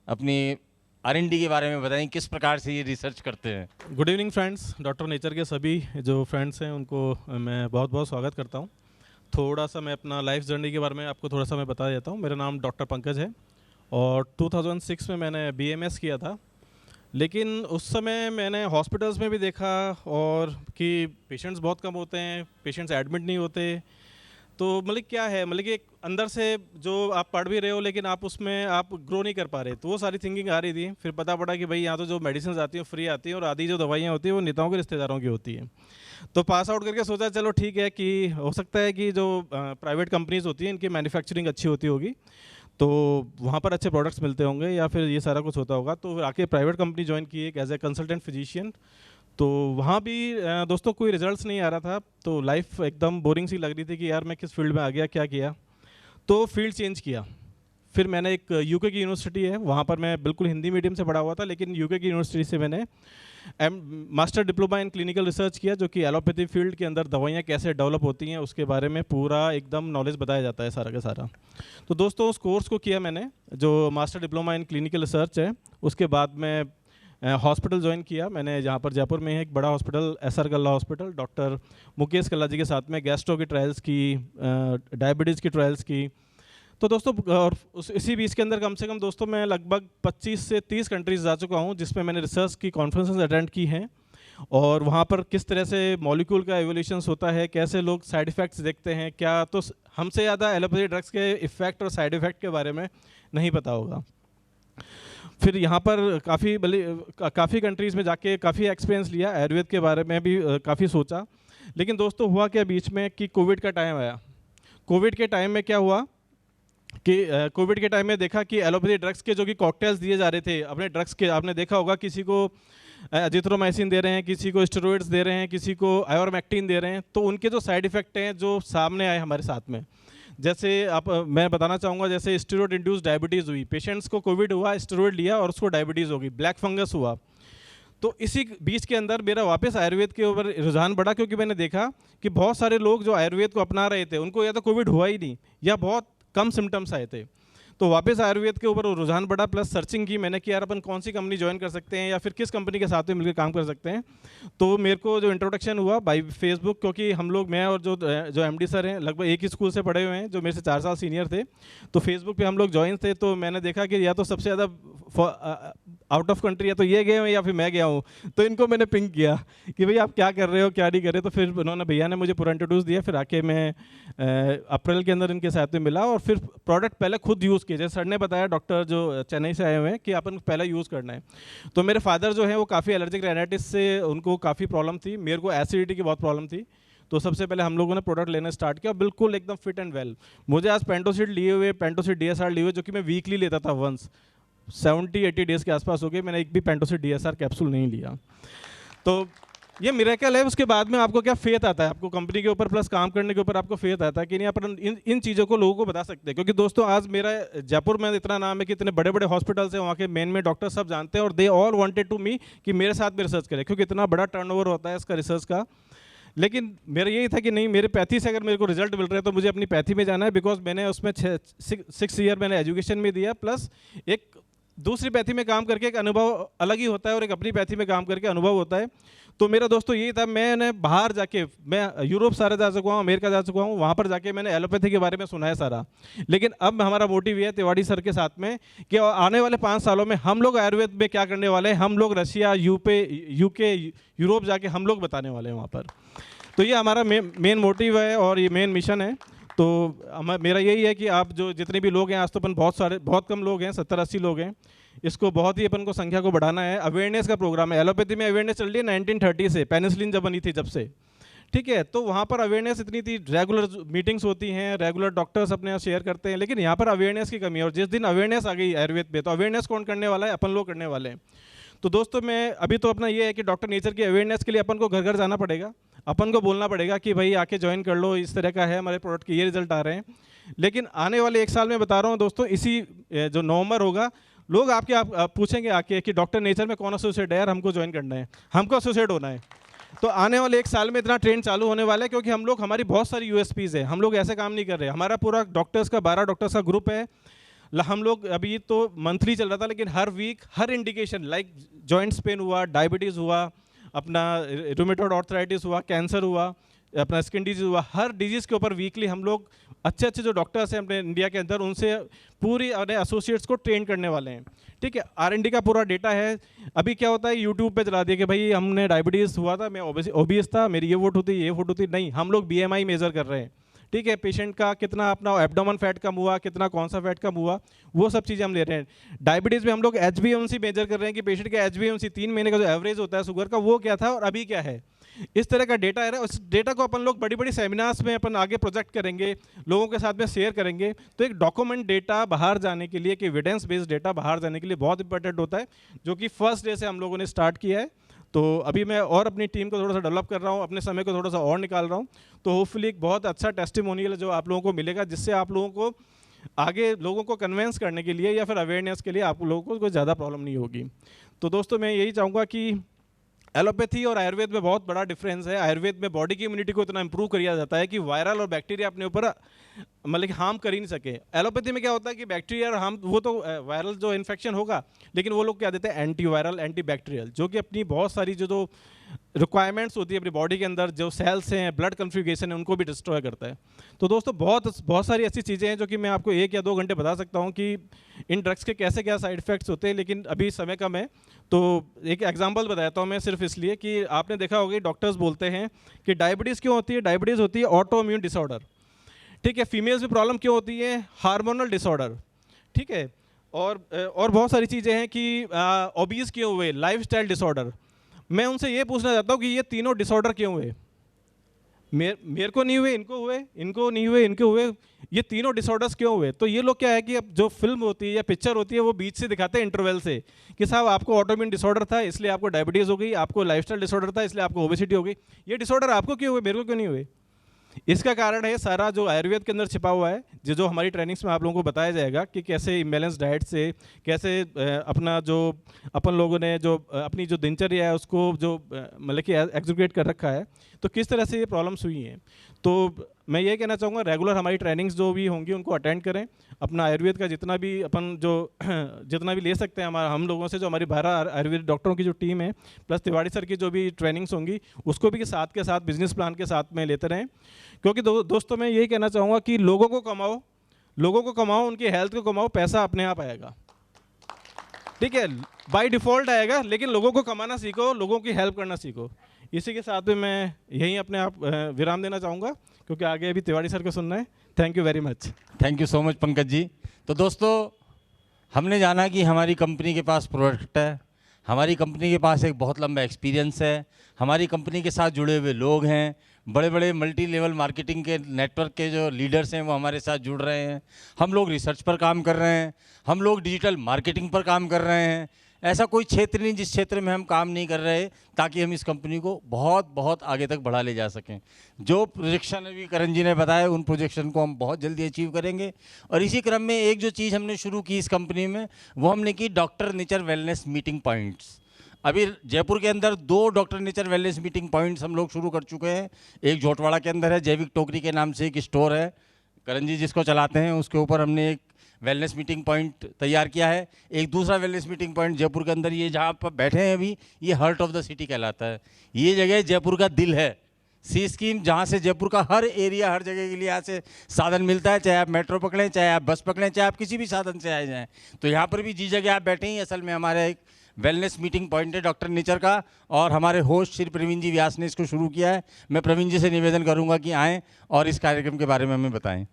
अपनी R&D के बारे में बताएं किस प्रकार से ये रिसर्च करते हैं। Good evening friends. Doctor Nature के सभी जो फ्रेंड्स हैं उनको मैं बहुत बहुत स्वागत करता हूं। थोड़ा सा मैं अपना लाइफ जर्नी के बारे में आपको थोड़ा सा मैं बता देता हूं। मेरा नाम डॉक्टर पंकज है और 2006 में मैंने BMS किया था, लेकिन उस समय मैंने हॉस्पिटल्स में भी देखा और कि पेशेंट्स बहुत कम होते हैं, पेशेंट्स एडमिट नहीं होते। तो मतलब क्या है, मतलब कि एक अंदर से जो आप पढ़ भी रहे हो लेकिन आप उसमें आप ग्रो नहीं कर पा रहे। तो वो सारी थिंकिंग आ रही थी। फिर पता पड़ा कि भाई यहाँ तो जो मेडिसिन आती हैं फ्री आती हैं और आधी जो दवाइयाँ होती हैं वो नेताओं के रिश्तेदारों की होती हैं। तो पास आउट करके सोचा चलो ठीक है कि हो सकता है कि जो प्राइवेट कंपनीज़ होती हैं इनकी मैन्युफैक्चरिंग अच्छी होती होगी तो वहाँ पर अच्छे प्रोडक्ट्स मिलते होंगे या फिर ये सारा कुछ होता होगा। तो आके प्राइवेट कंपनी ज्वाइन की एक एज ए कंसल्टेंट फिजिशियन। तो वहाँ भी दोस्तों कोई रिजल्ट्स नहीं आ रहा था, तो लाइफ एकदम बोरिंग सी लग रही थी कि यार मैं किस फील्ड में आ गया, क्या किया। तो फील्ड चेंज किया। फिर मैंने एक UK की यूनिवर्सिटी है, वहाँ पर मैं बिल्कुल हिंदी मीडियम से पढ़ा हुआ था, लेकिन UK की यूनिवर्सिटी से मैंने master diploma in clinical research किया, जो कि एलोपैथी फील्ड के अंदर दवाइयाँ कैसे डेवलप होती हैं उसके बारे में पूरा एकदम नॉलेज बताया जाता है सारा का सारा। तो दोस्तों उस कोर्स को किया मैंने, जो master diploma in clinical research है। उसके बाद में हॉस्पिटल ज्वाइन किया मैंने, जहाँ पर जयपुर में है एक बड़ा हॉस्पिटल SR कल्ला हॉस्पिटल, डॉक्टर मुकेश कल्ला जी के साथ में गैस्ट्रो की ट्रायल्स की, डायबिटीज़ की ट्रायल्स की। तो दोस्तों और इसी बीच के अंदर कम से कम दोस्तों मैं लगभग 25 से 30 कंट्रीज़ जा चुका हूँ, जिसमें मैंने रिसर्च की कॉन्फ्रेंसेस अटेंड की हैं और वहाँ पर किस तरह से मॉलिक्यूल का एवोल्यूशंस होता है, कैसे लोग साइड इफ़ेक्ट्स देखते हैं। क्या तो हमसे ज़्यादा एलोपैथी ड्रग्स के इफ़ेक्ट और साइड इफ़ेक्ट के बारे में नहीं पता होगा। फिर यहाँ पर काफ़ी कंट्रीज़ में जाके काफ़ी एक्सपीरियंस लिया, आयुर्वेद के बारे में भी काफ़ी सोचा। लेकिन दोस्तों हुआ क्या बीच में कि कोविड का टाइम आया। कोविड के टाइम में क्या हुआ कि कोविड के टाइम में देखा कि एलोपैथी ड्रग्स के जो कि कॉकटेल्स दिए जा रहे थे, अपने ड्रग्स के आपने देखा होगा, किसी को एजिथ्रोमाइसिन दे रहे हैं, किसी को स्टेरॉइड्स दे रहे हैं, किसी को आयोरमैक्टिन दे रहे हैं। तो उनके जो साइड इफ़ेक्ट हैं जो सामने आए हमारे साथ में, जैसे मैं बताना चाहूँगा, जैसे स्टेरॉइड इंड्यूस डायबिटीज़ हुई, पेशेंट्स को कोविड हुआ, स्टेरॉइड लिया और उसको डायबिटीज़ हो गई, ब्लैक फंगस हुआ। तो इसी बीच के अंदर मेरा वापस आयुर्वेद के ऊपर रुझान बढ़ा, क्योंकि मैंने देखा कि बहुत सारे लोग जो आयुर्वेद को अपना रहे थे उनको या तो कोविड हुआ ही नहीं या बहुत कम सिम्टम्स आए थे। तो वापस आयुर्वेद के ऊपर रुझान बढ़ा, प्लस सर्चिंग की मैंने कि यार अपन कौन सी कंपनी ज्वाइन कर सकते हैं या फिर किस कंपनी के साथ में मिलकर काम कर सकते हैं। तो मेरे को जो इंट्रोडक्शन हुआ बाय फेसबुक, क्योंकि हम लोग, मैं और जो MD सर हैं लगभग एक ही स्कूल से पढ़े हुए हैं, जो मेरे से 4 साल सीनियर थे। तो फेसबुक पे हम लोग ज्वाइन थे। तो मैंने देखा कि या तो सबसे ज़्यादा आउट ऑफ कंट्री है, तो ये गए हैं या फिर मैं गया हूँ। तो इनको मैंने पिंग किया कि भाई आप क्या कर रहे हो, क्या नहीं कर रहे। तो फिर उन्होंने, भैया ने मुझे पूरा इंट्रोड्यूस दिया। फिर आके मैं अप्रैल के अंदर इनके साथ में मिला और फिर प्रोडक्ट पहले खुद यूज़ किए। जैसे सर ने बताया, डॉक्टर जो चेन्नई से आए हुए हैं, कि अपन पहले यूज़ करना है। तो मेरे फादर जो है वो काफ़ी एलर्जिक राइनाइटिस से उनको काफ़ी प्रॉब्लम थी, मेरे को एसिडिटी की बहुत प्रॉब्लम थी। तो सबसे पहले हम लोगों ने प्रोडक्ट लेना स्टार्ट किया, बिल्कुल एकदम फिट एंड वेल। मुझे आज पेंटोसिड लिए हुए, पेंटोसिड DSR लिए हुए, जो कि मैं वीकली लेता था वंस, 70-80 डेज़ के आसपास हो गए, मैंने एक भी पेंटोसिड DSR कैप्सूल नहीं लिया। तो ये मिरेकल है। उसके बाद में आपको क्या फेथ आता है, आपको कंपनी के ऊपर प्लस काम करने के ऊपर आपको फेथ आता है कि नहीं अपन इन चीज़ों को लोगों को बता सकते हैं। क्योंकि दोस्तों आज मेरा जयपुर में इतना नाम है कि इतने बड़े बड़े हॉस्पिटल्स हैं, वहाँ के मेन में डॉक्टर सब जानते हैं और they all wanted to me कि मेरे साथ में रिसर्च करें, क्योंकि इतना बड़ा टर्नओवर होता है इसका रिसर्च का। लेकिन मेरा यही था कि नहीं, मेरे पैथी से अगर मेरे को रिजल्ट मिल रहा है तो मुझे अपनी पैथी में जाना है। बिकॉज मैंने उसमें 6 ईयर मैंने एजुकेशन में दिया, प्लस एक दूसरी पैथी में काम करके एक अनुभव अलग ही होता है और एक अपनी पैथी में काम करके अनुभव होता है। तो मेरा दोस्तों यही था, मैंने बाहर जाके, मैं यूरोप सारा जा चुका हूँ, अमेरिका जा चुका हूँ, वहाँ पर जाके मैंने एलोपैथी के बारे में सुना है सारा। लेकिन अब हमारा मोटिव ये है तिवारी सर के साथ में कि आने वाले 5 सालों में हम लोग आयुर्वेद में क्या करने वाले हैं, हम लोग रशिया, यूके, यूरोप जाके हम लोग बताने वाले हैं वहाँ पर। तो ये हमारा मेन मोटिव है और ये मेन मिशन है। तो मेरा यही है कि आप जो जितने भी लोग हैं, आज तो अपन बहुत कम लोग हैं, 70-80 लोग हैं, इसको बहुत ही अपन को संख्या को बढ़ाना है। अवेयरनेस का प्रोग्राम है, एलोपैथी में अवेयरनेस चल रही है 1930 से, पेनिसिलिन जब बनी थी जब से, ठीक है। तो वहाँ पर अवेयरनेस इतनी थी, रेगुलर मीटिंग्स होती हैं, रेगुलर डॉक्टर्स अपने यहाँ शेयर करते हैं, लेकिन यहाँ पर अवेयरनेस की कमी है। और जिस दिन अवेयरनेस आ गई आयुर्वेद पे, तो अवेयरनेस कौन करने वाला है, अपन लोग करने वाले हैं। तो दोस्तों मैं अभी तो अपना ये है कि डॉक्टर नेचर की अवेयरनेस के लिए अपन को घर घर जाना पड़ेगा, अपन को बोलना पड़ेगा कि भाई आके ज्वाइन कर लो, इस तरह का है, हमारे प्रोडक्ट के ये रिजल्ट आ रहे हैं। लेकिन आने वाले 1 साल में बता रहा हूँ दोस्तों, इसी जो नवंबर होगा, लोग आपके आप पूछेंगे आके कि डॉक्टर नेचर में कौन एसोसिएट है यार, हमको ज्वाइन करना है, हमको एसोसिएट होना है। तो आने वाले 1 साल में इतना ट्रेंड चालू होने वाला है, क्योंकि हम लोग, हमारी बहुत सारी USPs है, हम लोग ऐसे काम नहीं कर रहे। हमारा पूरा डॉक्टर्स का 12 डॉक्टर्स का ग्रुप है। हम लोग अभी तो मंथली चल रहा था, लेकिन हर वीक हर इंडिकेशन, लाइक जॉइंट्स पेन हुआ, डायबिटीज़ हुआ, अपना रूमेटॉइड आर्थराइटिस हुआ, कैंसर हुआ, अपना स्किन डिजीज़ हुआ, हर डिजीज़ के ऊपर वीकली हम लोग अच्छे अच्छे जो डॉक्टर्स हैं अपने इंडिया के अंदर, उनसे पूरी अपने एसोसिएट्स को ट्रेन करने वाले हैं, ठीक है। R&D का पूरा डेटा है। अभी क्या होता है, यूट्यूब पे चला दिया कि भाई हमने डायबिटीज़ हुआ था, मैं ओबीस था, मेरी ये वोट होती, ये वोट होती, नहीं, हम लोग BMI मेज़र कर रहे हैं, ठीक है। पेशेंट का कितना अपना एब्डोमेन फैट कम हुआ, कितना कौन सा फैट कम हुआ, वो सब चीज़ें हम ले रहे हैं। डायबिटीज़ में हम लोग HbA1c मेजर कर रहे हैं कि पेशेंट का HbA1c 3 महीने का जो एवरेज होता है शुगर का, वो क्या था और अभी क्या है। इस तरह का डेटा है। उस डेटा को अपन लोग बड़ी बड़ी सेमिनार्स में अपन आगे प्रोजेक्ट करेंगे, लोगों के साथ में शेयर करेंगे। तो एक डॉक्यूमेंट डेटा बाहर जाने के लिए, कि एविडेंस बेस्ड डेटा बाहर जाने के लिए बहुत इंपॉर्टेंट होता है, जो कि फर्स्ट डे से हम लोगों ने स्टार्ट किया है। तो अभी मैं और अपनी टीम को थोड़ा सा डेवलप कर रहा हूँ, अपने समय को थोड़ा सा और निकाल रहा हूँ। तो होपफुली एक बहुत अच्छा टेस्टिमोनियल जो आप लोगों को मिलेगा, जिससे आप लोगों को आगे लोगों को कन्वेंस करने के लिए या फिर अवेयरनेस के लिए आप लोगों को कोई ज़्यादा प्रॉब्लम नहीं होगी। तो दोस्तों मैं यही चाहूँगा कि एलोपैथी और आयुर्वेद में बहुत बड़ा डिफरेंस है। आयुर्वेद में बॉडी की इम्यूनिटी को इतना इंप्रूव किया जाता है कि वायरल और बैक्टीरिया अपने ऊपर मतलब कि हार्म कर ही नहीं सके। एलोपैथी में क्या होता है कि बैक्टीरिया और हार्म, वो तो वायरल जो इन्फेक्शन होगा, लेकिन वो लोग क्या देते हैं, एंटी वायरल, एंटी बैक्टीरियल, जो कि अपनी बहुत सारी जो रिक्वायरमेंट्स होती है अपनी बॉडी के अंदर, जो सेल्स हैं, ब्लड कन्फिगरेशन है, उनको भी डिस्ट्रॉय करता है। तो दोस्तों बहुत सारी ऐसी चीज़ें हैं जो कि मैं आपको 1 या 2 घंटे बता सकता हूँ कि इन ड्रग्स के कैसे क्या साइड इफेक्ट्स होते हैं, लेकिन अभी समय कम है। तो एक एग्जांपल बताता हूँ मैं, सिर्फ इसलिए कि आपने देखा होगा डॉक्टर्स बोलते हैं कि डायबिटीज़ क्यों होती है। डायबिटीज़ होती है ऑटो इम्यून डिसऑर्डर, ठीक है। फीमेल्स में प्रॉब्लम क्यों होती है, हार्मोनल डिसऑर्डर, ठीक है। और बहुत सारी चीज़ें हैं कि ओबीज क्यों हुए, लाइफस्टाइल डिसऑर्डर। मैं उनसे ये पूछना चाहता हूँ कि ये तीनों डिसऑर्डर क्यों हुए, मेरे को नहीं हुए, इनको हुए, इनको नहीं हुए, इनको हुए, ये तीनों डिसऑर्डर्स क्यों हुए। तो ये लोग क्या है कि अब जो फिल्म होती है या पिक्चर होती है वो बीच से दिखाते हैं इंटरवल से, कि साहब आपको ऑटोइम्यून डिसऑर्डर था इसलिए आपको डायबिटीज़ हो गई, आपको लाइफस्टाइल डिसऑर्डर था इसलिए आपको ओबेसिटी हो गई। ये डिसऑर्डर आपको क्यों हुए, मेरे को क्यों नहीं हुए। इसका कारण है सारा जो आयुर्वेद के अंदर छिपा हुआ है, जो हमारी ट्रेनिंग्स में आप लोगों को बताया जाएगा कि कैसे इम्बैलेंस डाइट से, कैसे अपना जो अपन लोगों ने जो अपनी जो दिनचर्या है उसको जो मतलब कि एग्जीक्यूट कर रखा है, तो किस तरह से ये प्रॉब्लम्स हुई हैं। तो मैं ये कहना चाहूँगा रेगुलर हमारी ट्रेनिंग्स जो भी होंगी उनको अटेंड करें। अपना आयुर्वेद का जितना भी अपन जो जितना भी ले सकते हैं हम लोगों से, जो हमारी 12 आयुर्वेद डॉक्टरों की जो टीम है, प्लस तिवारी सर की जो भी ट्रेनिंग्स होंगी उसको भी साथ के साथ बिजनेस प्लान के साथ में लेते रहें। क्योंकि दोस्तों मैं यही कहना चाहूँगा कि लोगों को कमाओ, उनकी हेल्थ को कमाओ, पैसा अपने आप आएगा। ठीक है, बाय डिफ़ॉल्ट आएगा, लेकिन लोगों को कमाना सीखो, लोगों की हेल्प करना सीखो। इसी के साथ में मैं यहीं अपने आप विराम देना चाहूँगा, क्योंकि आगे अभी तिवारी सर को सुनना है। Thank you very much. Thank you so much Pankaj ji. तो दोस्तों, हमने जाना कि हमारी कंपनी के पास प्रोडक्ट है, हमारी कंपनी के पास एक बहुत लंबा एक्सपीरियंस है, हमारी कंपनी के साथ जुड़े हुए लोग हैं, बड़े बड़े मल्टी लेवल मार्केटिंग के नेटवर्क के जो लीडर्स हैं वो हमारे साथ जुड़ रहे हैं, हम लोग रिसर्च पर काम कर रहे हैं, हम लोग डिजिटल मार्केटिंग पर काम कर रहे हैं। ऐसा कोई क्षेत्र नहीं जिस क्षेत्र में हम काम नहीं कर रहे, ताकि हम इस कंपनी को बहुत बहुत आगे तक बढ़ा ले जा सकें। जो प्रोजेक्शन अभी करण जी ने बताया, उन प्रोजेक्शन को हम बहुत जल्दी अचीव करेंगे। और इसी क्रम में एक जो चीज़ हमने शुरू की इस कंपनी में, वो हमने की doctor Nature wellness meeting points. अभी जयपुर के अंदर 2 doctor Nature wellness meeting points हम लोग शुरू कर चुके हैं। एक जोटवाड़ा के अंदर है, जैविक टोकरी के नाम से एक स्टोर है, करण जी जिसको चलाते हैं, उसके ऊपर हमने एक वेलनेस मीटिंग पॉइंट तैयार किया है। एक दूसरा वेलनेस मीटिंग पॉइंट जयपुर के अंदर, ये जहाँ पर बैठे हैं अभी, ये हार्ट ऑफ द सिटी कहलाता है। ये जगह जयपुर का दिल है, सी स्कीम, जहाँ से जयपुर का हर एरिया, हर जगह के लिए यहाँ से साधन मिलता है। चाहे आप मेट्रो पकड़ें, चाहे आप बस पकड़ें, चाहे आप किसी भी साधन से आए जाएँ, तो यहाँ पर भी जिस जगह आप बैठे हैं, असल में हमारा एक वेलनेस मीटिंग पॉइंट है डॉक्टर नेचर का। और हमारे होस्ट श्री प्रवीण जी व्यास ने इसको शुरू किया है। मैं प्रवीण जी से निवेदन करूँगा कि आएँ और इस कार्यक्रम के बारे में हमें बताएँ।